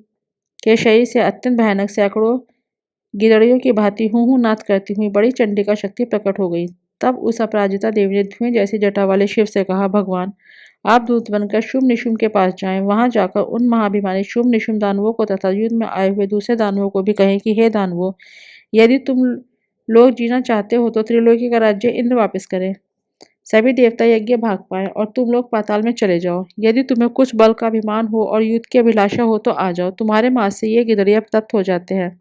के शरीर से अत्यंत भयानक सैकड़ों गिदड़ियों की भांति हूँ हूँ नाद करती हुई बड़ी चंडिका शक्ति प्रकट हो गई। तब उस अपराजिता देवी ने धुएं जैसी जटा वाले शिव से कहा, भगवान आप दूत बनकर शुंभ निशुंभ के पास जाएं। वहां जाकर उन महाभिमानी शुंभ निशुंभ दानवों को तथा युद्ध में आए हुए दूसरे दानवों को भी कहें कि हे दानवों, यदि तुम लोग जीना चाहते हो तो त्रिलोकी का राज्य इंद्र वापस करें, सभी देवता यज्ञ भाग पाए और तुम लोग पाताल में चले जाओ। यदि तुम्हें कुछ बल का अभिमान हो और युद्ध की अभिलाषा हो तो आ जाओ, तुम्हारे मास से ये गिदड़िया तप्त हो जाते हैं।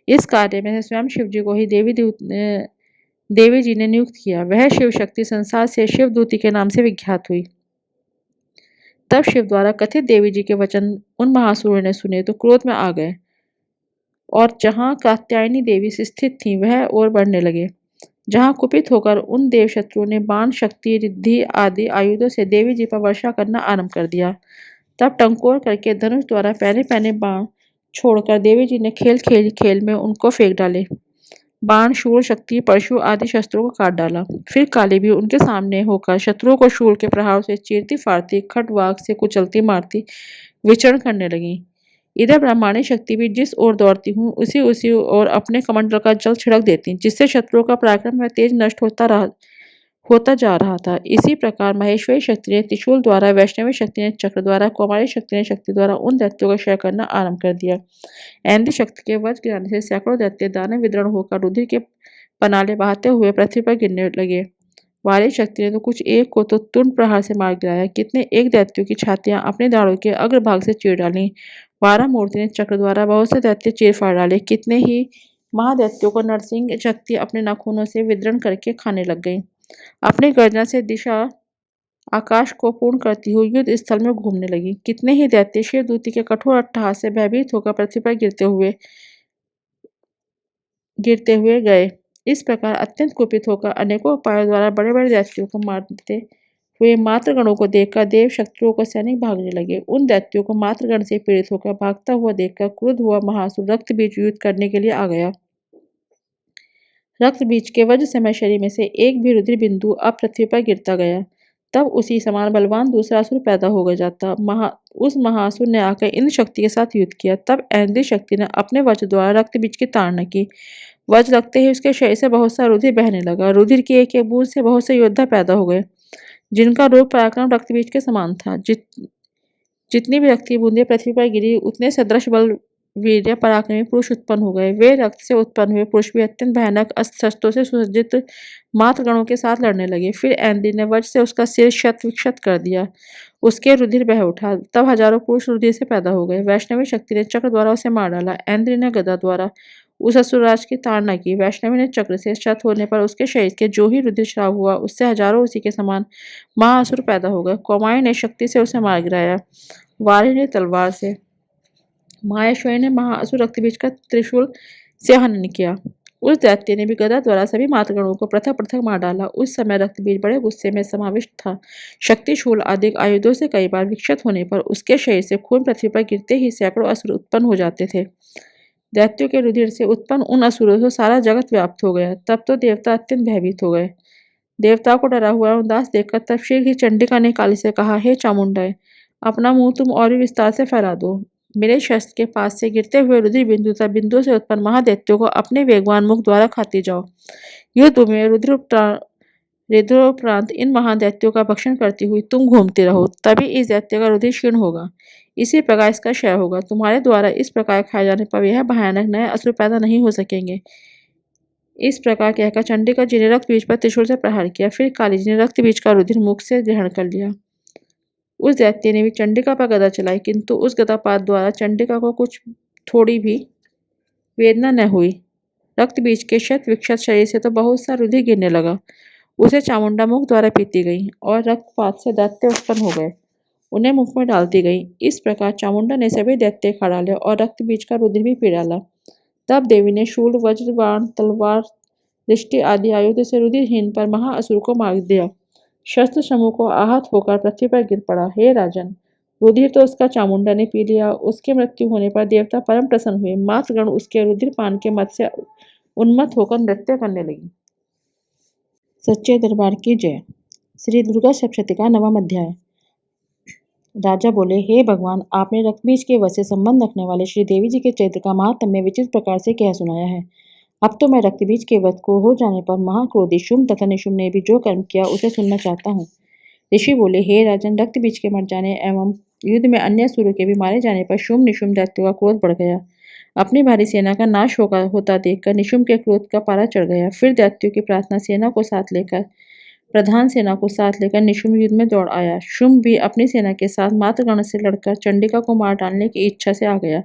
इस कार्य में स्वयं शिव जी को ही देवी जी ने नियुक्त किया। वह शिव शक्ति संसार से शिवदूती के नाम से विख्यात हुई। तब शिव द्वारा कथित देवी जी के वचन उन महासुरों ने सुने तो क्रोध में आ गए और जहां कात्यायनी देवी स्थित थी वह और बढ़ने लगे। जहां कुपित होकर उन देव शत्रुओं ने बाण, शक्ति, रिद्धि आदि आयुधों से देवी जी पर वर्षा करना आरंभ कर दिया। तब टंकोर करके धनुष द्वारा पहले पहले बाण छोड़कर देवी जी ने खेल में उनको फेंक डाले। बाण, शूल, शक्ति, परशु आदि शस्त्रों को काट डाला। फिर काली भी उनके सामने होकर शत्रुओं को शूल के प्रहार से चीरती फाड़ती, खड्ग से कुचलती मारती विचरण करने लगी। इधर ब्रह्मांडी शक्ति भी जिस ओर दौड़ती हूँ उसी उसी ओर अपने कमंडल का जल छिड़क देती, जिससे शत्रुओं का पराक्रम व तेज नष्ट होता जा रहा था। इसी प्रकार महेश्वरी शक्ति ने त्रिशूल द्वारा, वैष्णवी शक्ति ने चक्र द्वारा, कौमारी शक्ति ने शक्ति द्वारा उन दैत्यों का क्षय करना आरंभ कर दिया। ऐन्द्री शक्ति के वज्र गिराने से सैकड़ों दैत्य दानव विदर्ण होकर रुधिर के पनाले बहाते हुए पृथ्वी पर गिरने लगे। वारी शक्ति ने तो कुछ एक को तो तुंड प्रहार से मार गिराया, कितने एक दैत्यों की छातियां अपने दाढ़ों के अग्रभाग से चीर डाली। वारा मूर्ति ने चक्र द्वारा बहुत से दैत्य चीर फाड़ डाले। कितने ही महादैत्यों को नरसिंह शक्ति अपने नाखूनों से विदरण करके खाने लग गई। अपनी गर्जना से दिशा आकाश को पूर्ण करती हुई युद्ध स्थल में घूमने लगी। कितने ही दैत्य शिवदूती के कठोर अट्टहास से भयभीत होकर पृथ्वी पर गिरते हुए गए। इस प्रकार अत्यंत कुपित होकर अनेकों उपायों द्वारा बड़े बड़े दैत्यों को मारते हुए मातृगणों को देखकर देव शत्रुओं को सैनिक भागने लगे। उन दैत्यों को मातृगण से पीड़ित होकर भागता हुआ देखकर क्रुद्ध हुआ महासुर रक्त बीज युद्ध करने के लिए आ गया। रक्त बीज के वज्र समय शरीर में से एक भी रुधिर बिंदु अब पृथ्वी पर गिरता गया। तब उसी समान बलवान दूसरा असुर पैदा हो गया जाता। उस महासुर ने आकर इंद्र शक्ति के साथ युद्ध किया। तब ऐन्द्री शक्ति ने अपने वज्र द्वारा रक्त बीज की ताड़ना की। वज्र लगते ही उसके शरीर से बहुत सा रुधिर बहने लगा। रुधिर की एक एक बूंद से बहुत से योद्धा पैदा हो गए, जिनका रूप पराक्रम रक्त बीज के समान था। जितनी भी रक्त की बूंदें पृथ्वी पर गिरी, उतने सदृश बल वीर्य पराक्रमी पुरुष उत्पन्न हो गए। वे रक्त से उत्पन्न हुए पुरुष भी अत्यंत भयानक अस्त्र शस्त्रों से सुसज्जित मातृगणों के साथ लड़ने लगे। फिर ऐन्द्री ने वज्र से उसका सिर शत विक्षत कर दिया, उसके रुधिर बह उठा। तब हजारों पुरुष रुधिर से पैदा हो गए। वैष्णवी शक्ति ने चक्र द्वारा उसे मार डाला। ऐन्द्री ने गदा द्वारा उस असुरराज की ताड़ना की। वैष्णवी ने चक्र से शत होने पर उसके शरीर के जो ही रुधिर स्राव हुआ, उससे हजारों उसी के समान महाअसुर पैदा हो गए। कौमारी ने शक्ति से उसे मार गिराया। वारी ने तलवार से, माहेश्वरी ने महाअसुर रक्तबीज का त्रिशूल से हनन किया। उस दैत्य ने भी गदा द्वारा सभी मातृगणों को पृथक पृथक मार डाला। उस समय रक्तबीज बड़े गुस्से में समाविष्ट था। शक्तिशूल आदि आयुधों से कई बार विक्षत होने पर उसके शरीर से खून पृथ्वी पर गिरते ही सैकड़ों असुर उत्पन्न हो जाते थे। दैत्यों के रुधिर से उत्पन्न उन असुरों से सारा जगत व्याप्त हो गया। तब तो देवता अत्यंत भयभीत हो गए। देवताओं को डरा हुआ उदास देखकर तब शीघ्र ही चंडिका ने काली से कहा, हे चामुंडाए, अपना मुंह तुम और भी विस्तार से फैला दो। मेरे शस्त्र के पास से गिरते हुए रुधिर बिंदु तथा बिंदु से उत्पन्न महादैत्यों को अपने वेगवान मुख द्वारा खाती जाओ। युद्ध में रुद्रोपरांत इन महादैत्यों का भक्षण करती हुई तुम घूमते रहो, तभी इस दैत्य का रुधिर क्षीण होगा। इसी प्रकार इसका क्षय होगा। तुम्हारे द्वारा इस प्रकार खाए जाने पर यह भयानक नए असुर पैदा नहीं हो सकेंगे। इस प्रकार कहकर चंडिका जी ने रक्त बीज पर त्रिशूल से प्रहार किया। फिर काली जी ने रक्त बीज का रुधिर मुख से ग्रहण कर लिया। उस दैत्य ने भी चंडिका पर गदा चलाई, किंतु उस गदापात द्वारा चंडिका को कुछ थोड़ी भी वेदना न हुई। रक्त बीज के शत विक्षत शरीर से तो बहुत सा रुधिर गिरने लगा। उसे चामुंडा मुख द्वारा पीती गई और रक्तपात से दैत्य उत्पन्न हो गए, उन्हें मुख में डालती गई। इस प्रकार चामुंडा ने सभी दैत्य खा डाले और रक्त बीज का रुधिर भी पी डाला। तब देवी ने शूल, वज्र, बाण, तलवार, दृष्टि आदि आयुध से रुधिरहीन पर महाअसुर को मार दिया। शस्त्र समूह को आहत होकर पृथ्वी पर गिर पड़ा। हे राजन, रुधिर तो उसका चामुंडा ने पी लिया। उसके मृत्यु होने पर देवता परम प्रसन्न हुए। मातृगण उसके रुधिर पान के मत से उन्मत्त होकर नृत्य करने लगी। सच्चे दरबार की जय। श्री दुर्गा सप्तशती का नवम अध्याय। राजा बोले, हे भगवान, आपने रक्तबीज के वश से संबंध रखने वाले श्री देवी जी के चरित्र का महात्म्य विचित्र प्रकार से कह सुनाया है। अब तो मैं रक्तबीज के वध को हो जाने पर महाक्रोधी शुंभ तथा निशुंभ ने भी जो कर्म किया उसे सुनना चाहता हूँ। ऋषि बोले, हे राजन, रक्तबीज के मर जाने एवं युद्ध में अन्य सूर्य के भी मारे जाने पर शुंभ निशुंभ दैत्यों का क्रोध बढ़ गया। अपनी भारी सेना का नाश होता देखकर निशुंभ के क्रोध का पारा चढ़ गया। फिर दैत्यों की प्रार्थना सेना को साथ लेकर प्रधान सेना को साथ लेकर निशुंभ युद्ध में दौड़ आया। शुंभ भी अपनी सेना के साथ मातृगण से लड़कर चंडिका को मार डालने की इच्छा से आ गया।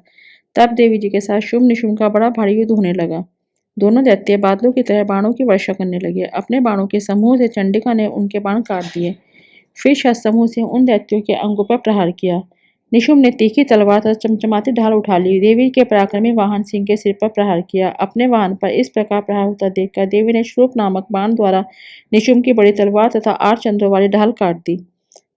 तब देवी जी के साथ शुंभ निशुंभ का बड़ा भारी युद्ध होने लगा। दोनों दैत्य बादलों की तरह बाणों की वर्षा करने लगे। अपने बाणों के समूह से चंडिका ने उनके बाण काट दिए। फिर शस्त्र समूह से उन दैत्यों के अंगों पर प्रहार किया। निशुंभ ने तीखी तलवार तथा चमचमाती ढाल उठा ली। देवी के पराक्रमी वाहन सिंह के सिर पर प्रहार किया। अपने वाहन पर इस प्रकार प्रहार होता देखकर देवी ने श्रूप नामक बाण द्वारा निशुंभ की बड़ी तलवार तथा 8 चंद्रों वाली ढाल काट दी।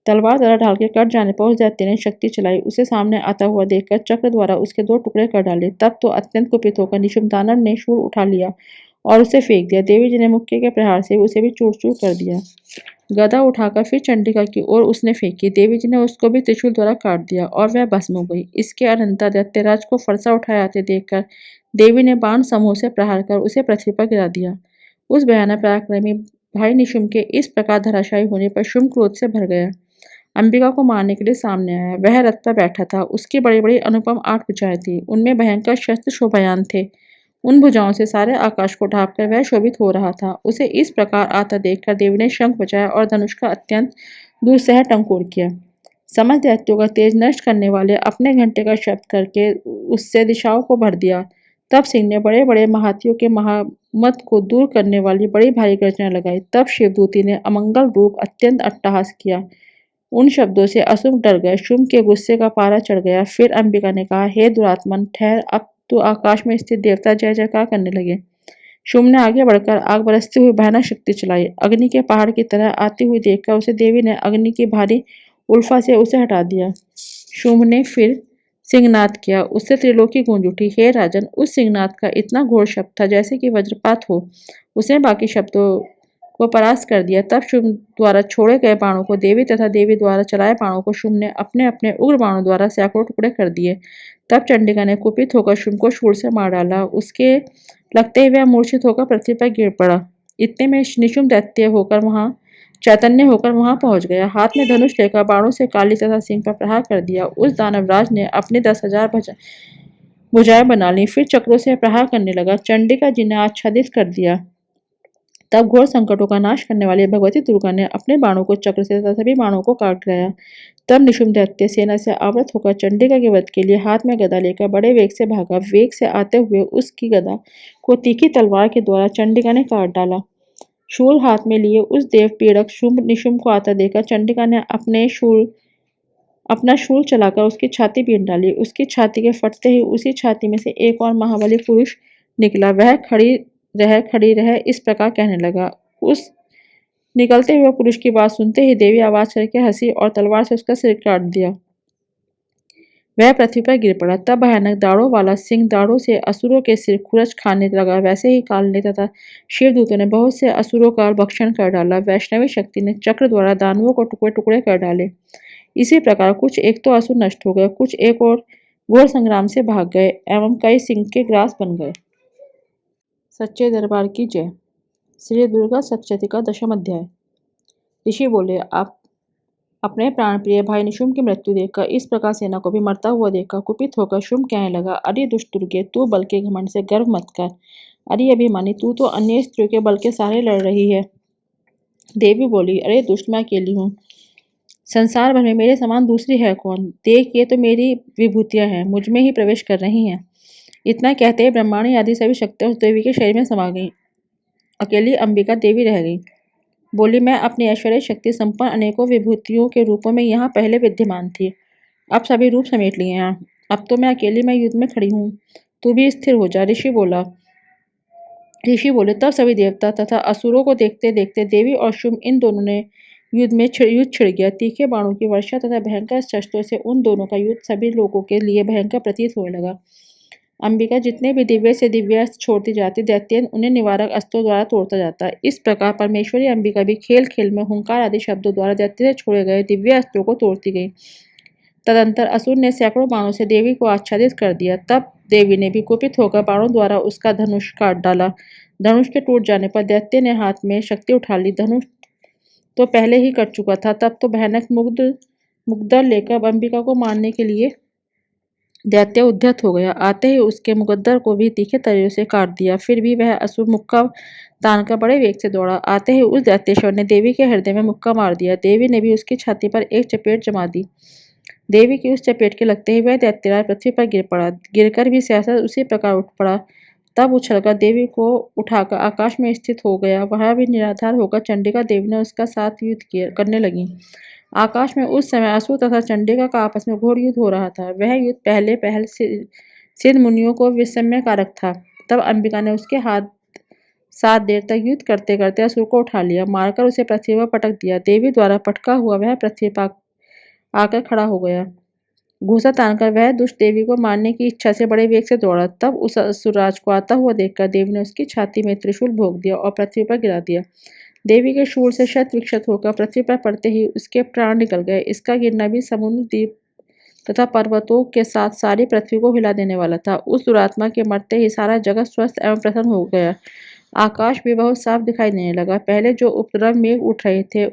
तलवार द्वारा ढाल के कट जाने पर उस दैत्य ने शक्ति चलाई। उसे सामने आता हुआ देखकर चक्र द्वारा उसके 2 टुकड़े कर डाले। तब तो अत्यंत कुपित होकर निशुंभ दानव ने शूल उठा लिया और उसे फेंक दिया। देवी जी ने मुक्के के प्रहार से उसे भी चूर चूर कर दिया। गदा उठाकर फिर चंडिका की ओर उसने फेंकी। देवी जी ने उसको भी त्रिशूल द्वारा काट दिया और वह भस्म हो गई। इसके अनंतर दैत्यराज को फरसा उठाए आते देखकर देवी ने बाण समूह से प्रहार कर उसे पृथ्वी पर गिरा दिया। उस भयानक पराक्रमी भाई निशुंभ के इस प्रकार धराशायी होने पर शुंभ क्रोध से भर गया। अंबिका को मारने के लिए सामने आया। वह रथ पर बैठा था। उसकी बड़ी बड़ी अनुपम 8 भुजाएं थी। उनमें भयंकर शस्त्र शोभायान थे। उन भुजाओं से सारे आकाश को ढांपकर वह शोभित हो रहा था। उसे इस प्रकार आता देखकर देवी ने शंख बजाया और धनुष का अत्यंत दुस्सह टंकोर किया। समस्त दैत्यों का तेज नष्ट करने वाले अपने घंटे का शब्द करके उससे दिशाओं को भर दिया। तब सिंह ने बड़े बड़े महातियों के महामत को दूर करने वाली बड़ी भारी गर्जना लगाई। तब शिवदूती ने अमंगल रूप अत्यंत अट्टहास किया। उन शब्दों से असुर डर गए। शुंभ के गुस्से का पारा चढ़ गया। फिर अंबिका ने कहा, हे दुरात्मन, ठहर, अब तो आकाश में स्थित देवता जय जयकार करने लगे। शुंभ ने आगे बढ़कर आग बरसती हुई भयानक शक्ति चलाई। अग्नि के पहाड़ की तरह आती हुई देखकर उसे देवी ने अग्नि की भारी उल्फा से उसे हटा दिया। शुंभ ने फिर सिंहनाद किया। उससे त्रिलोकी गूंज उठी। हे राजन, उस सिंहनाद का इतना घोर शब्द था जैसे कि वज्रपात हो। उसने बाकी शब्दों को परास्त कर दिया। तब शुंभ द्वारा छोड़े गए बाणों को देवी तथा देवी द्वारा चलाए बाणों को शुंभ ने अपने अपने उग्र बाणों द्वारा सैकड़ों टुकड़े कर दिए। तब चंडिका ने कुपित होकर शुंभ को शूल से मार डाला। उसके लगते ही वह मूर्छित होकर पृथ्वी पर गिर पड़ा। इतने में निशुंभ चैतन्य होकर वहां पहुंच गया। हाथ में धनुष लेकर बाणों से काली तथा सिंह पर प्रहार कर दिया। उस दानवराज ने अपनी 10,000 भुजाएं बना ली। फिर चक्रों से प्रहार करने लगा। चंडिका जी ने आच्छादित कर दिया। तब घोर संकटों का नाश करने वाली भगवती दुर्गा ने अपने बाणों को चक्र से तथा सभी बाणों को काट गया। तब निशुंभ दैत्य सेना से आवृत होकर चंडिका के वध के लिए हाथ में गदा लेकर बड़े वेग से भागा। वेग से आते हुए उसकी गदा को तीखी तलवार के द्वारा चंडिका ने काट डाला। शूल हाथ में लिए उस देव पीड़क शुंभ निशुंभ को आता देखकर चंडिका ने अपना शूल चलाकर उसकी छाती बीन डाली। उसकी छाती के फटते ही उसी छाती में से एक और महाबली पुरुष निकला। वह खड़ी रह इस प्रकार कहने लगा। उस निकलते हुए पुरुष की बात सुनते ही देवी आवाज करके हंसी और तलवार से उसका सिर काट दिया। वह पृथ्वी पर गिर पड़ा। तब भयानक दाढ़ों वाला सिंह दाढ़ों से असुरों के सिर खुरच खाने लगा। वैसे ही काल ने तथा शिवदूतों ने बहुत से असुरों का भक्षण कर डाला। वैष्णवी शक्ति ने चक्र द्वारा दानवों को टुकड़े टुकड़े कर डाले। इसी प्रकार कुछ एक तो असुर नष्ट हो गए, कुछ एक और घोर संग्राम से भाग गए एवं कई सिंह के ग्रास बन गए। सच्चे दरबार की जय। श्री दुर्गा सप्तशती का दशम अध्याय। ऋषि बोले, आप अपने प्राण प्रिय भाई निशुंभ की मृत्यु देखकर इस प्रकार सेना को भी मरता हुआ देखकर कुपित होकर शुंभ कहने लगा, अरे दुष्ट दुर्गे, तू बल के घमंड से गर्व मत कर। अरे अभिमानी, तू तो अन्य स्त्रियों के बल के सहारे लड़ रही है। देवी बोली, अरे दुष्ट, मैं अकेली हूँ। संसार भर में मेरे समान दूसरी है कौन? देख, ये तो मेरी विभूतियां हैं, मुझ में ही प्रवेश कर रही हैं। इतना कहते ही ब्रह्मांड आदि सभी शक्तियां उस देवी के शरीर में समा गईं। अकेली अंबिका देवी रह गई। बोली, मैं अपनी ऐश्वर्य शक्ति संपन्न अनेकों विभूतियों के रूपों में यहाँ पहले विद्यमान थी। अब सभी रूप समेट लिए हैं। अब तो मैं अकेली मैं युद्ध में खड़ी हूँ। तू भी स्थिर हो जा। ऋषि बोले, तब सभी देवता तथा असुरों को देखते देखते देवी और शुंभ इन दोनों ने युद्ध छिड़ गया। तीखे बाणों की वर्षा तथा भयंकर शस्त्रों से उन दोनों का युद्ध सभी लोगों के लिए भयंकर प्रतीत होने लगा। अंबिका जितने भी दिव्य से दिव्य अस्त्र छोड़ती जाती, दैत्येन उन्हें निवारक अस्त्रों द्वारा तोड़ता जाता। इस प्रकार परमेश्वरी अंबिका भी खेल खेल में हुंकार आदि शब्दों द्वारा दैत्य से छोड़े गए दिव्य अस्त्रों को तोड़ती गई। तदंतर असुर ने सैकड़ों बाणों से देवी को आच्छादित कर दिया। तब देवी ने भी कुपित होकर बाणों द्वारा उसका धनुष काट डाला। धनुष के टूट जाने पर दैत्य ने हाथ में शक्ति उठा ली। धनुष तो पहले ही कट चुका था। तब तो भयानक मुग्दर लेकर अंबिका को मारने के लिए दैत्य उद्यत हो गया। आते ही उसके मुकद्दर को भी तीखे तरीकों से काट दिया। फिर भी वह असुर मुक्का तानकर बड़े वेग से दौड़ा। आते ही उस दैत्येश्वर ने देवी के हृदय में मुक्का मार दिया। देवी ने भी उसकी छाती पर एक चपेट जमा दी। देवी की उस चपेट के लगते ही वह दैत्यराज पृथ्वी पर गिर पड़ा। गिरकर भी सहसा उसी प्रकार उठ पड़ा। तब उछलकर देवी को उठाकर आकाश में स्थित हो गया। वहां भी निराधार होकर चंडिका देवी ने उसका साथ युद्ध करने लगी। आकाश में उस समय असुर तथा चंडिका का आपस में घोर युद्ध हो रहा था। वह युद्ध पहले पहल सिद्ध मुनियों को विस्मयकारक था। तब अंबिका ने उसके हाथ 7 देर तक युद्ध करते करते असुर को उठा लिया, मारकर उसे पृथ्वी पर पटक दिया। देवी द्वारा पटका हुआ वह पृथ्वी पर आकर खड़ा हो गया। घूसा तानकर वह दुष्ट देवी को मारने की इच्छा से बड़े वेग से दौड़ा। तब उस असुरराज को आता हुआ देखकर देवी ने उसकी छाती में त्रिशूल भोंक दिया और पृथ्वी पर गिरा दिया। देवी के शूल से शत विक्षत होकर पृथ्वी पर पड़ते ही उसके प्राण निकल गए। इसका गिरना भी समुद्र, द्वीप तथा पर्वतों के साथ सारी पृथ्वी को हिला देने वाला था। उस दुरात्मा के मरते ही सारा जगत स्वस्थ एवं प्रसन्न हो गया। आकाश भी बहुत साफ दिखाई देने लगा। पहले जो उपद्रव मेघ उठ रहे थे,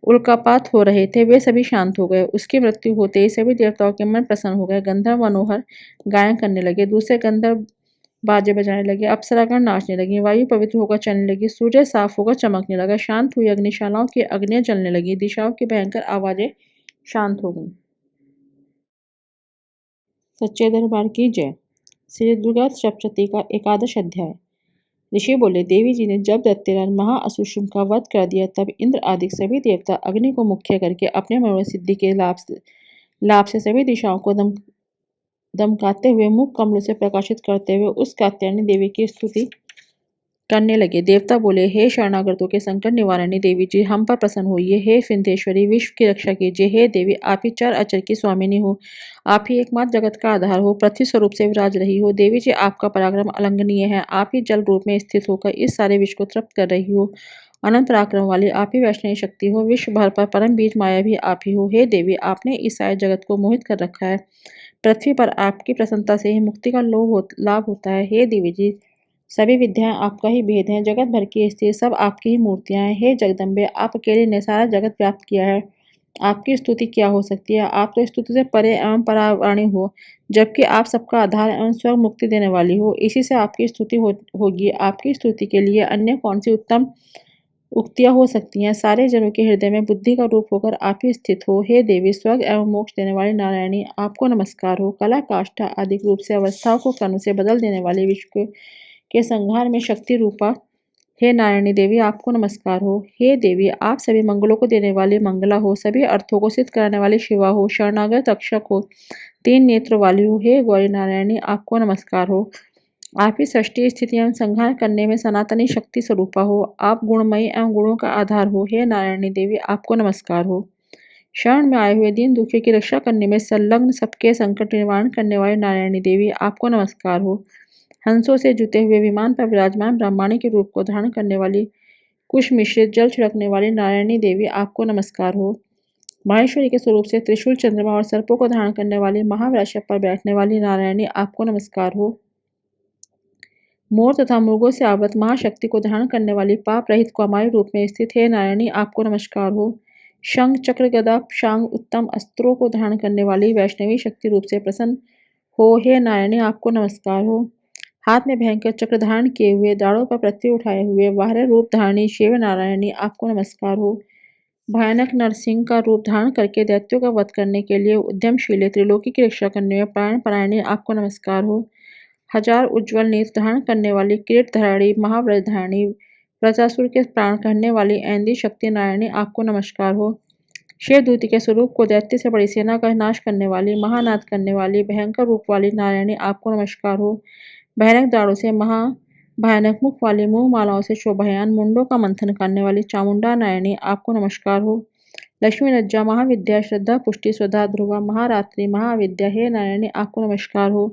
उल्कापात हो रहे थे, वे सभी शांत हो गए। उसकी मृत्यु होते ही सभी देवताओं के मन प्रसन्न हो गए। गंधर्व मनोहर गायन करने लगे, दूसरे गंधर्व बाजे बजाने लगे, अप्सरागण नाचने लगी, वायु पवित्र होकर चलने लगी, सूर्य साफ होकर चमकने लगा, शांत हुई अग्निशालाओं की अग्नियां जलने लगी, दिशाओं की भयंकर आवाजें शांत हो गईं। सच्चे दरबार की जय। श्री दुर्गा सप्तशती का एकादश अध्याय। ऋषि बोले, देवी जी ने जब दैत्यराज महाअसुर का वध कर दिया, तब इंद्र आदि सभी देवता अग्नि को मुख्य करके अपने मनोरथ सिद्धि के लाभ से सभी दिशाओं को दमकाते हुए मुख कमलों से प्रकाशित करते हुए उस कात्यायनी देवी की स्तुति करने लगे। देवता बोले, हे शरणागतों के संकट निवारणी देवी जी, हम पर प्रसन्न होइए। हे सिंधेश्वरी, विश्व की रक्षा कीजिए। हे देवी, आप ही चार अचर की स्वामिनी हो। आप ही एकमात्र जगत का आधार हो, पृथ्वी स्वरूप से विराज रही हो। देवी जी, आपका पराक्रम अलंघनीय है। आप ही जल रूप में स्थित होकर इस सारे विश्व को तृप्त कर रही हो। अनंत पराक्रम वाली आप ही वैष्णवी शक्ति हो। विश्व भर पर परम बीज माया भी आप ही हो। हे देवी, आपने इस सारे जगत को मोहित कर रखा है। पृथ्वी पर आपकी प्रसन्नता से ही मुक्ति का लाभ होता है। हे देवी जी, सभी विद्याएं आपका ही भेद हैं। जगत भर की स्थिति सब आपकी ही मूर्तियां हैं। हे जगदम्बे, आप अकेले ने सारा जगत व्याप्त किया है। आपकी स्तुति क्या हो सकती है। आप तो स्तुति से परे एवं परावाणी हो, जबकि आप सबका आधार एवं स्वयं मुक्ति देने वाली हो। इसी से आपकी स्तुति होगी। आपकी स्तुति के लिए अन्य कौन सी उत्तम उक्तियां हो सकती हैं। सारे जनों के हृदय में बुद्धि का रूप होकर आप ही स्थित हो। हे देवी, स्वर्ग एवं मोक्ष देने वाली नारायणी, आपको नमस्कार हो। कला काष्ठा आदि रूप से अवस्थाओं को कर्म से बदल देने वाली विश्व के संहार में शक्ति रूपा हे नारायणी देवी, आपको नमस्कार हो। हे देवी, आप सभी मंगलों को देने वाली मंगला हो, सभी अर्थों को सिद्ध करने वाली शिवा हो, शरणागत रक्षक हो, 3 नेत्र वाली हो। हे गौरी नारायणी, आपको नमस्कार हो। आप ही सृष्टि, स्थिति एवं संहार करने में सनातनी शक्ति स्वरूपा हो। आप गुणमयी एवं गुणों का आधार हो। हे नारायणी देवी, आपको नमस्कार हो। शरण में आए हुए दीन दुखियों की रक्षा करने में संलग्न सबके संकट निवारण करने वाली नारायणी देवी, आपको नमस्कार हो। हंसों से जुते हुए विमान पर विराजमान ब्रह्माणी के रूप को धारण करने वाली, कुश मिश्रित जल छिड़कने वाली नारायणी देवी, आपको नमस्कार हो। माहेश्वरी के स्वरूप से त्रिशूल, चंद्रमा और सर्पों को धारण करने वाली, महावृषभ पर बैठने वाली नारायणी, आपको नमस्कार हो। मोर तथा मृगों से आवृत महाशक्ति को धारण करने वाली, पाप रहित कौमारी रूप में स्थित है नारायणी, आपको नमस्कार हो। शंख, चक्र, गदा, शांग उत्तम अस्त्रों को धारण करने वाली, वैष्णवी शक्ति रूप से प्रसन्न हो। हे नारायणी, आपको नमस्कार हो। हाथ में भयंकर चक्र धारण किए हुए, दाढ़ों पर पृथ्वी उठाए हुए, बाहर रूप धारणी शिव नारायणी, आपको नमस्कार हो। भयानक नरसिंह का रूप धारण करके दैत्यों का वध करने के लिए उद्यमशील, त्रिलोकी की रक्षा करने में प्राण परायणी, आपको नमस्कार हो। हजार उज्ज्वल नेत्र धारण करने वाली, किरीट धारणी, महाव्रतधारणी, वृत्रासुर के प्राण करने वाली ऐंदी शक्ति नारायणी, आपको नमस्कार हो। शिवदूती के स्वरूप को दैत्य से बड़ी सेना का नाश करने वाली, महानाद करने वाली, भयंकर रूप वाली नारायणी, आपको नमस्कार हो। भयानक दाढ़ों से भयानक मुख वाली, मुंह मालाओं से शोभायान, मुंडों का मंथन करने वाली चामुंडा नारायणी, आपको नमस्कार हो। लक्ष्मी लज्जा, महाविद्या, श्रद्धा, पुष्टि, स्वधा, ध्रुवा, महारात्रि, महाविद्या, हे नारायणी, आपको नमस्कार हो।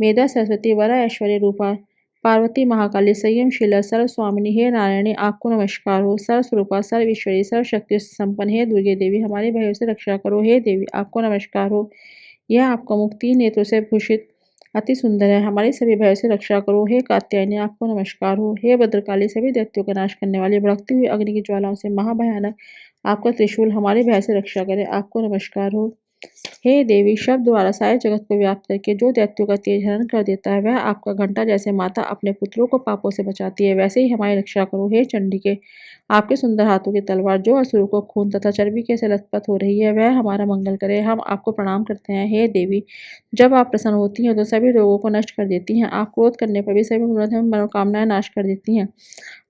मेधा सरस्वती वरा ऐश्वर्य रूपा पार्वती महाकाली संयमशीला सर्व स्वामिनी हे नारायणी आपको नमस्कार हो। सर्व स्वरूपा सर्व ईश्वरी सर्व शक्ति संपन्न हे दुर्गे देवी हमारे भयों से रक्षा करो। हे देवी आपको नमस्कार हो। यह आपका मुख 3 नेत्रों से भूषित अति सुंदर है। हमारी सभी भयों से रक्षा करो। हे कात्यायनी आपको नमस्कार हो। हे भद्रकाली सभी दैत्यों का नाश करने वाली भड़कती हुई अग्नि की ज्वालाओं से महाभयानक आपका त्रिशूल हमारे भय से रक्षा करे। आपको नमस्कार हो। हे देवी शब्द द्वारा सारे जगत को व्याप्त करके जो दैत्यों का तेज हरण कर देता है वह आपका घंटा जैसे माता अपने पुत्रों को पापों से बचाती है वैसे ही हमारी रक्षा करो। हे चंडिके आपके सुंदर हाथों की तलवार जो असुरों को खून तथा चर्बी के से लथपथ हो रही है वह हमारा मंगल करे। हम आपको प्रणाम करते हैं। हे देवी जब आप प्रसन्न होती हैं तो सभी रोगों को नष्ट कर देती हैं। आप क्रोध करने पर भी सभी मनोकामनाएं नाश कर देती हैं।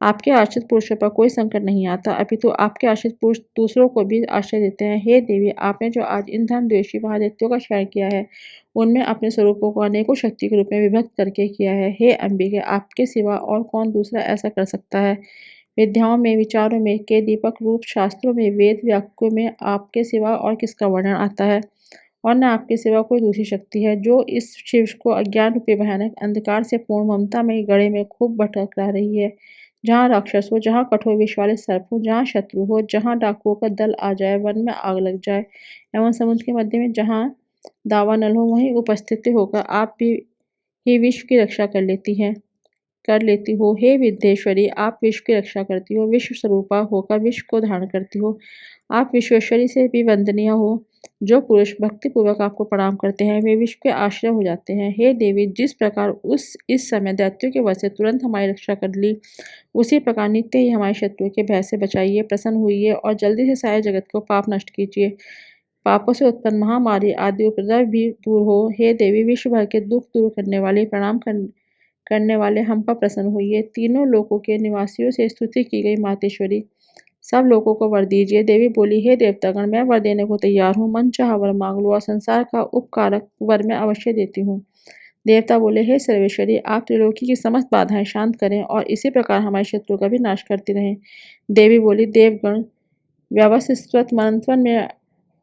आपके आश्रित पुरुषों पर कोई संकट नहीं आता अपितु आपके आश्रित पुरुष दूसरों को भी आश्रय देते हैं। हे देवी आपने जो आज इन धर्म द्वेषी महादैत्यों का क्षय किया है उनमें अपने स्वरूपों को अनेकों शक्ति के रूप में विभक्त करके किया है। हे अंबिके आपके सिवा और कौन दूसरा ऐसा कर सकता है। विद्याओं में विचारों में के दीपक रूप शास्त्रों में वेद वाक्यों में आपके सिवा और किसका वर्णन आता है और न आपके सिवा कोई दूसरी शक्ति है जो इस शिव को अज्ञान रूपी भयानक अंधकार से पूर्ण ममता में गड़े में खूब भटक रही है। जहाँ राक्षस हो जहाँ कठोर विष वाले सर्प हो जहाँ शत्रु हो जहाँ डाकुओं का दल आ जाए वन में आग लग जाए एवं समुद्र के मध्य में जहाँ दावानल हो वहीं उपस्थित होकर आप भी ही विश्व की रक्षा कर लेती हो। हे विद्येश्वरी आप विश्व की रक्षा करती हो। विश्व स्वरूपा होकर विश्व को धारण करती हो। आप विश्वेश्वरी से भी वंदनीय हो। जो पुरुष भक्तिपूर्वक आपको प्रणाम करते हैं वे विश्व के आश्रय हो जाते हैं। हे देवी जिस प्रकार इस समय दैत्यों के वश से तुरंत हमारी रक्षा कर ली उसी प्रकार नित्य ही हमारे शत्रुओं के भय से बचाइए प्रसन्न हुई और जल्दी से सारे जगत को पाप नष्ट कीजिए। पापों से उत्पन्न महामारी आदि उपद्रव भी दूर हो। हे देवी विश्व भर के दुख दूर करने वाली करने वाले हम पर प्रसन्न हुई। तीनों लोकों के निवासियों से स्तुति की गई मातेश्वरी सब लोगों को वर दीजिए। देवी बोली हे देवतागण मैं वर देने को तैयार हूँ। मन चाह वर मांग लो और संसार का उपकारक वर मैं अवश्य देती हूँ। देवता बोले हे सर्वेश्वरी आप त्रिलोकी की समस्त बाधाएं शांत करें और इसी प्रकार हमारे शत्रु का भी नाश करती रहें। देवी बोली देवगण व्यवस्थित मनंत्वन में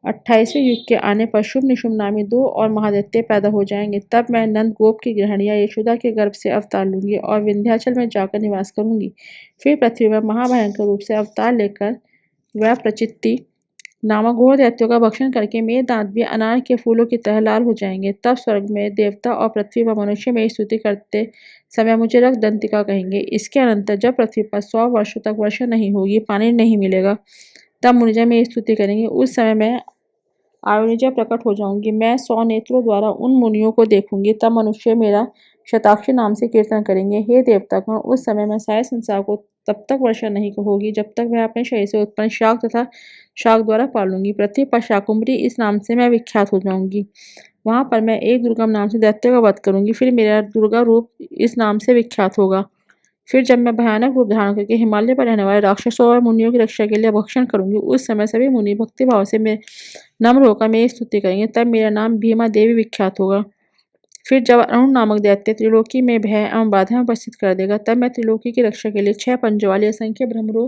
28वें युग के आने पर शुभ निशुभ नामी 2 और महादैत्य पैदा हो जाएंगे। तब मैं नंद गोप की गृहणिया यशोदा के गर्भ से अवतार लूंगी और विंध्याचल में जाकर निवास करूंगी। फिर पृथ्वी पर महाभयंकर रूप से अवतार लेकर वह प्रचित्ति नामक घोर दैत्यों का भक्षण करके मेरे दांत भी अनार के फूलों की तरह लाल हो जाएंगे। तब स्वर्ग में देवता और पृथ्वी पर मनुष्य मेरी स्तुति करते समय मुझे रक्त दंतिका कहेंगे। इसके अनंतर जब पृथ्वी पर 100 वर्षों तक वर्षा नहीं होगी पानी नहीं मिलेगा तब मुनिजन मेरी स्तुति करेंगे। उस समय मैं आयोनिजा प्रकट हो जाऊंगी। मैं 100 नेत्रों द्वारा उन मुनियों को देखूंगी तब मनुष्य मेरा शताक्षी नाम से कीर्तन करेंगे। हे देवतागण उस समय मैं सारे संसार को तब तक वर्षा नहीं होगी जब तक वह अपने शरीर से उत्पन्न शाक तथा शाक द्वारा पालूंगी। पृथ्वी पर शाकुंभरी इस नाम से मैं विख्यात हो जाऊंगी। वहां पर मैं एक दुर्गम नाम से दैत्य का वध करूंगी। फिर मेरा दुर्गा रूप इस नाम से विख्यात होगा। फिर जब मैं भयानक रूप धारण करके हिमालय पर रहने वाले राक्षसों और मुनियों की रक्षा के लिए भक्षण करूंगी उस समय सभी मुनि भक्ति भाव से नम्र होकर मेरी स्तुति करेंगे। तब मेरा नाम भीमा देवी विख्यात होगा। फिर जब अरुण नामक दैत्य त्रिलोकी में भय एवं बाधाएं उपस्थित कर देगा तब मैं त्रिलोकी की रक्षा के लिए 6 पंजों वाली असंख्य भ्रमरों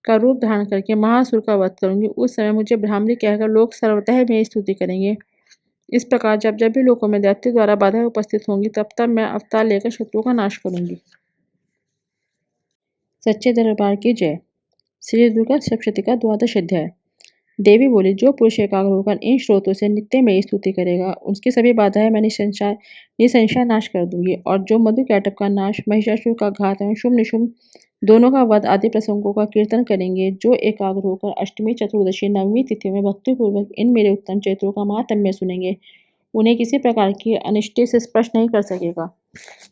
का रूप धारण करके महासुर का वध करूंगी। उस समय मुझे ब्राह्मणी कहकर लोग सर्वतः मेरी स्तुति करेंगे। इस प्रकार जब जब भी लोगों में दैत्य द्वारा बाधाएं उपस्थित होंगी तब तब मैं अवतार लेकर शत्रुओं का नाश करूंगी। सच्चे दरबार की जय। श्री दुर्गा सप्तशती का 12वां अध्याय। देवी बोली जो पुरुष एकाग्र होकर इन स्रोतों से नित्य मेरी स्तुति करेगा उसकी सभी बाधाएं मैं निसंशय नाश कर दूंगी और जो मधु कैटभ का नाश महिषासुर का घात एवं शुभ निशुभ दोनों का वध आदि प्रसंगों का कीर्तन करेंगे जो एकाग्र होकर अष्टमी चतुर्दशी नवमी तिथि में भक्तिपूर्वक इन मेरे उत्तम चरित्रों का महात्म्य सुनेंगे उन्हें किसी प्रकार की अनिष्टि से स्पर्श नहीं कर सकेगा।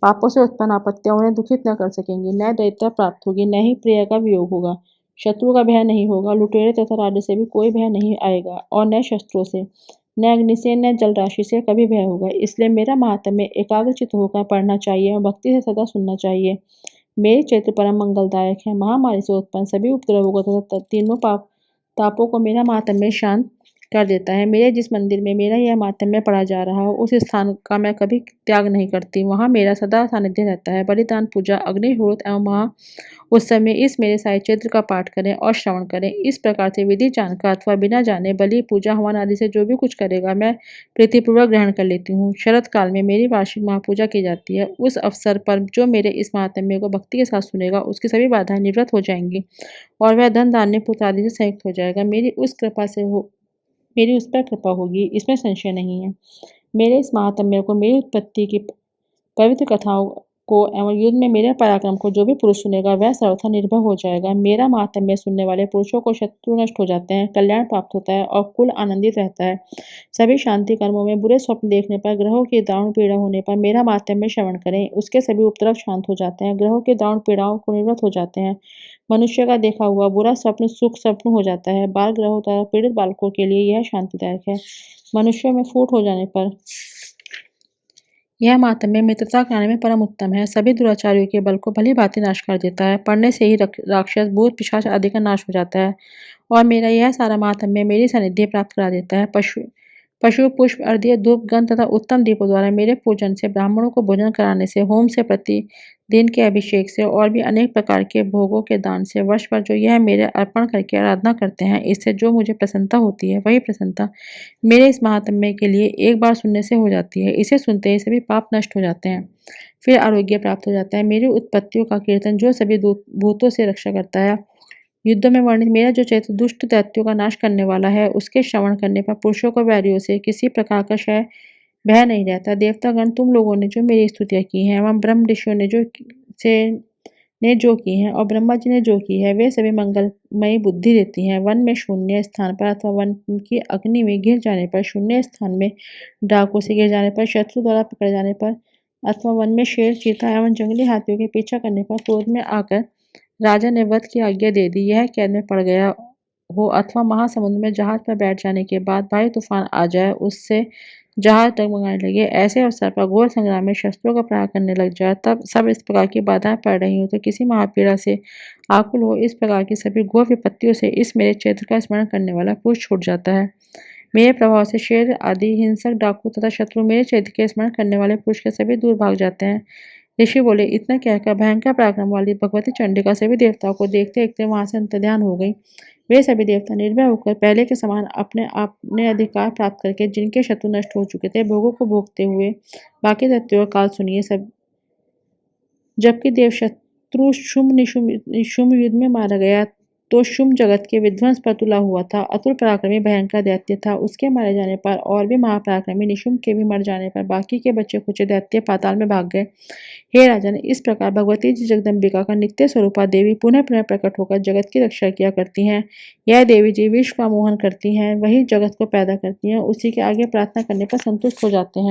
पापों से उत्पन्न आपत्तियां उन्हें दुखित न कर सकेंगी। न दैत्य प्राप्त होगी न ही प्रिय का वियोग होगा। शत्रु का भय नहीं होगा। लुटेरे तथा राज्य से भी कोई भय नहीं आएगा और न शस्त्रों से न अग्नि से न जल राशि से कभी भय होगा। इसलिए मेरा महात्म्य एकाग्रचित होकर पढ़ना चाहिए और भक्ति से सदा सुनना चाहिए। मेरे चरित्र परम मंगलदायक है। महामारी से उत्पन्न सभी उपद्रवों को तथा तीनों तापों को मेरा महात्म्य शांत कर देता है। मेरे जिस मंदिर में मेरा यह मातम्य पढ़ा जा रहा हो, उस स्थान का मैं कभी त्याग नहीं करती। वहाँ मेरा सदा सानिध्य रहता है। बलिदान, पूजा, अग्निहोत्र एवं महा उत्सव में इस मेरे साई चरित्र का पाठ करें और श्रवण करें। इस प्रकार से विधि जानकर अथवा बिना जाने बलि, पूजा, हवन आदि से जो भी कुछ करेगा, मैं प्रीतिपूर्वक ग्रहण कर लेती हूँ। शरत काल में मेरी वार्षिक महापूजा की जाती है। उस अवसर पर जो मेरे इस महात्म्य को भक्ति के साथ सुनेगा, उसकी सभी बाधाएं निवृत्त हो जाएंगी और वह धन, धान्य, पुत्र आदि से संयुक्त हो जाएगा। मेरी उस पर कृपा होगी, इसमें संशय नहीं है। मेरे इस महात्म्य को, मेरी उत्पत्ति की पवित्र कथाओं को एवं युद्ध में मेरे पराक्रम को जो भी पुरुष सुनेगा, वह सर्वथा निर्भय हो जाएगा। मेरा महात्म्य सुनने वाले पुरुषों को शत्रु नष्ट हो जाते हैं, कल्याण प्राप्त होता है और कुल आनंदित रहता है। सभी शांति कर्मों में बुरे स्वप्न देखने पर, ग्रहों की दारुण पीड़ा होने पर मेरा मातम्य श्रवण करें। उसके सभी उपद्रव शांत हो जाते हैं, ग्रहों की दारुण पीड़ाओं को निवृत्त हो जाते हैं। मनुष्य का देखा हुआ बुरा स्वप्न सुख स्वप्न हो जाता है। बाल ग्रहों द्वारा पीड़ित बालकों के लिए यह शांतिदायक है। मनुष्यों में फूट हो जाने पर यह मातम्य मित्रता कराने में परम उत्तम है। सभी दुराचारियों के बल को भली भांति नाश कर देता है। पढ़ने से ही राक्षस, भूत, पिशाच आदि का नाश हो जाता है और मेरा यह सारा मातम्य मेरी सानिध्य प्राप्त करा देता है। पशु, पुष्प, अर्घ्य, धूप, गंध तथा उत्तम दीपों द्वारा मेरे पूजन से, ब्राह्मणों को भोजन कराने से, होम से, प्रतिदिन के अभिषेक से और भी अनेक प्रकार के भोगों के दान से, वर्ष पर जो यह मेरे अर्पण करके आराधना करते हैं, इससे जो मुझे प्रसन्नता होती है, वही प्रसन्नता मेरे इस महात्म्य के लिए एक बार सुनने से हो जाती है। इसे सुनते ही सभी पाप नष्ट हो जाते हैं, फिर आरोग्य प्राप्त हो जाता है। मेरी उत्पत्तियों का कीर्तन जो सभी भूतों से रक्षा करता है, युद्ध में वर्णित मेरा जो चरित्र दुष्ट दैत्यों का नाश करने वाला है, उसके श्रवण करने पर पुरुषों को वैरियों से किसी प्रकार का भय नहीं रहता। देवतागण, तुम लोगों ने जो मेरी स्तुतियां की हैं एवं ब्रह्म ऋषियों से ने जो की हैं और ब्रह्मा जी ने जो की है, वे सभी मंगलमयी बुद्धि देती हैं। वन में शून्य स्थान पर अथवा वन की अग्नि में गिर जाने पर, शून्य स्थान में डाकू से गिर जाने पर, शत्रु द्वारा पकड़े जाने पर अथवा वन में शेर, चीता एवं जंगली हाथियों के पीछा करने पर क्रोध में आकर राजा ने वध की आज्ञा दे दी, यह कैद में पड़ गया हो अथवा महासमुद्र में जहाज पर बैठ जाने के बाद भारी तूफान आ जाए, उससे जहाज डगमगाने लगे, ऐसे अवसर पर घोर संग्राम में शस्त्रों का प्रहार करने लग जाए, तब सब इस प्रकार की बाधाएं पड़ रही हो तो किसी महापीड़ा से आकुल हो, इस प्रकार की सभी घोर विपत्तियों से इस मेरे चरित्र का स्मरण करने वाला पुरुष छूट जाता है। मेरे प्रभाव से शेर आदि हिंसक, डाकू तथा शत्रु मेरे चरित्र के स्मरण करने वाले पुरुष के सभी दूर भाग जाते हैं। ऋषि बोले, इतना कहकर भयंकर पराक्रम वाली भगवती चंडिका सभी देवताओं को देखते देखते वहां से अंतर्ध्यान हो गई। वे सभी देवता निर्भय होकर पहले के समान अपने अधिकार प्राप्त करके, जिनके शत्रु नष्ट हो चुके थे, भोगों को भोगते हुए बाकी दैत्यों का काल सुनिए। सब जबकि देव शत्रु शुम्भ युद्ध में मारा गया, तो शुम्भ जगत के विध्वंस पर तुला हुआ था। अतुल पराक्रमी भयंकर दैत्य था। उसके मारे जाने पर और भी महापराक्रमी निशुम्भ के भी मर जाने पर बाकी के बचे खुचे दैत्य पाताल में भाग गए। हे राजन, इस प्रकार भगवती जी जगदम्बिका का नित्य स्वरूपा देवी पुनः पुनः प्रकट होकर जगत की रक्षा किया करती हैं। यह देवी जी विश्व का मोहन करती हैं, वही जगत को पैदा करती हैं, उसी के आगे प्रार्थना करने पर संतुष्ट हो जाती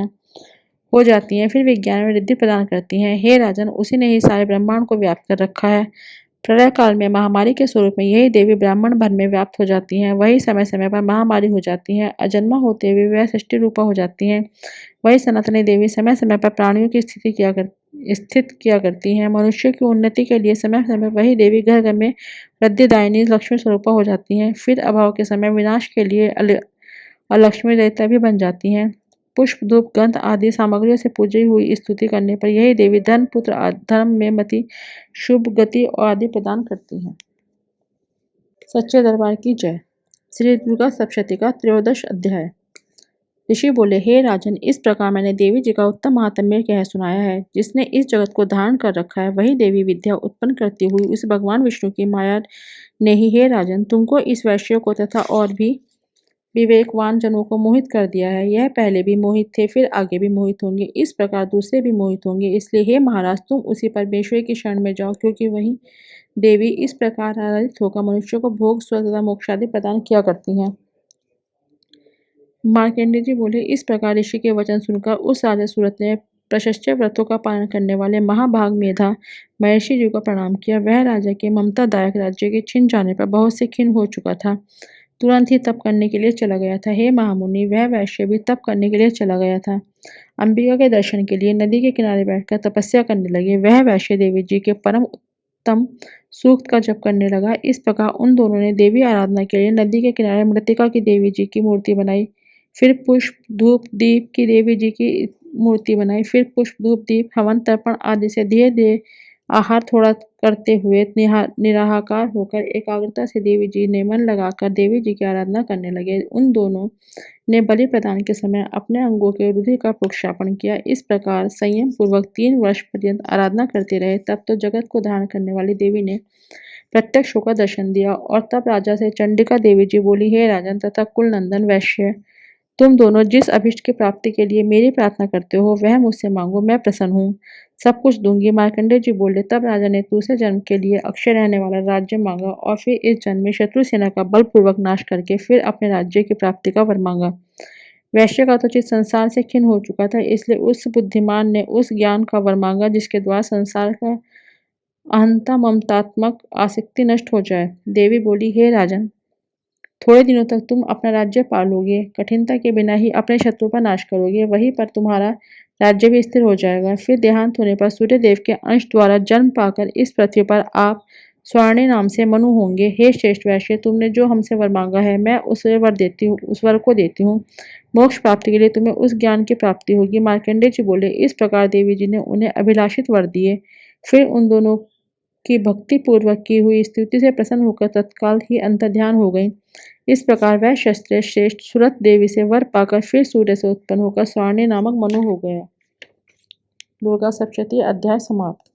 हैं, फिर विज्ञान में रिद्धि प्रदान करती हैं। हे राजन, उसी ने ही सारे ब्रह्मांड को व्याप्त कर रखा है। प्रलय काल में महामारी के स्वरूप में यही देवी ब्राह्मण भर में व्याप्त हो जाती हैं, वही समय समय पर महामारी हो जाती हैं। अजन्मा होते हुए वह सृष्टि रूपा हो जाती हैं। वही सनातनी देवी समय समय पर प्राणियों की स्थित किया करती हैं। मनुष्य की उन्नति के लिए समय समय वही देवी घर घर में वृद्धिदायिनी लक्ष्मी स्वरूपा हो जाती हैं। फिर अभाव के समय विनाश के लिए अलक्ष्मी देवता भी बन जाती हैं। पुष्प, धूप, गंध आदि सामग्रियों से पूजी हुई स्तुति करने पर यही देवी धन, पुत्र, धर्म में मति, शुभ गति आदि प्रदान करती हैं। सच्चे दरबार की जय। श्री दुर्गा सप्तशती का त्रयोदश अध्याय। ऋषि बोले, हे राजन, इस प्रकार मैंने देवी जी का उत्तम महात्म्य कह सुनाया है। जिसने इस जगत को धारण कर रखा है, वही देवी विद्या उत्पन्न करती हुई उस भगवान विष्णु की माया ने ही, हे राजन, तुमको इस वैश्य को तथा और भी विवेकवान जनों को मोहित कर दिया है। यह पहले भी मोहित थे, फिर आगे भी मोहित होंगे, इस प्रकार दूसरे भी मोहित होंगे। इसलिए हे महाराज, तुम उसी परमेश्वर की शरण में जाओ, क्योंकि वही देवी इस प्रकार आराधित होकर मनुष्य को भोग, स्वर्ग तथा मोक्ष आदि प्रदान किया करती हैं। मार्कंडेय जी बोले, इस प्रकार ऋषि के वचन सुनकर उस राजा सूरत ने प्रशस्त व्रतों का पालन करने वाले महाभाग मेधा महर्षि जी को प्रणाम किया। वह राजा के ममतादायक राज्य के छिन जाने पर बहुत से खिन्न हो चुका था, तुरंत ही तप करने के लिए चला गया था। हे महामुनि, वह वैश्य भी तप करने के लिए चला गया था। अंबिका के दर्शन के लिए नदी के किनारे बैठकर तपस्या करने लगे। वह वैश्य देवी जी के परम पुरुषोत्तम सूक्त का जप करने लगा। इस प्रकार उन दोनों ने देवी आराधना के लिए नदी के किनारे मृत्तिका की देवी जी की मूर्ति बनाई। फिर पुष्प धूप दीप की देवी जी की मूर्ति बनाई। फिर पुष्प धूप दीप हवन तर्पण आदि से धीरे धीरे आहार थोड़ा करते हुए निराहार होकर एकाग्रता से देवी जी ने मन लगाकर देवी जी की आराधना करने लगे। उन दोनों ने बलि प्रदान के समय अपने अंगों के रुधिर का प्रोक्षापन किया। इस प्रकार संयम पूर्वक 3 वर्ष पर्यंत आराधना करते रहे। तब तो जगत को धारण करने वाली देवी ने प्रत्यक्ष होकर दर्शन दिया और तब राजा से चंडिका देवी जी बोली, हे राजन तथा कुलनंदन वैश्य, तुम दोनों जिस अभिष्ट की प्राप्ति के लिए मेरी प्रार्थना करते हो वह मुझसे मांगो, मैं प्रसन्न हूँ, सब कुछ दूंगी। मार्कंडेय जी बोले, तब राजा ने दूसरे जन्म के लिए अक्षय रहने वाला राज्य मांगा और फिर इस जन्म में शत्रु सेना का बलपूर्वक नाश करके फिर अपने राज्य की प्राप्ति का वर मांगा। वैश्य का तो चित्त संसार से खिन्न हो चुका था, इसलिए उस बुद्धिमान ने उस ज्ञान का वर मांगा जिसके द्वारा संसार का अहंता ममतात्मक आसक्ति नष्ट हो जाए। देवी बोली, हे राजन, थोड़े दिनों तक तुम अपना राज्य पालोगे, कठिनता के बिना ही अपने शत्रु का नाश करोगे, वहीं पर तुम्हारा राज्य भी स्थिर हो जाएगा। फिर देहांत होने पर सूर्य देव के अंश द्वारा जन्म पाकर इस पृथ्वी पर आप स्वर्णी नाम से मनु होंगे। हे श्रेष्ठ वैश्य, तुमने जो हमसे वर मांगा है मैं उस वर को देती हूँ। मोक्ष प्राप्ति के लिए तुम्हें उस ज्ञान की प्राप्ति होगी। मार्कंडेय जी बोले, इस प्रकार देवी जी ने उन्हें अभिलाषित वर दिए। फिर उन दोनों की भक्ति पूर्वक की हुई स्तुति से प्रसन्न होकर तत्काल ही अंतर्ध्यान हो गई। इस प्रकार वह क्षत्रिय श्रेष्ठ सुरत देवी से वर पाकर फिर सूर्य से उत्पन्न होकर स्वर्णी नामक मनु हो गया। दुर्गा सप्तशती अध्याय समाप्त।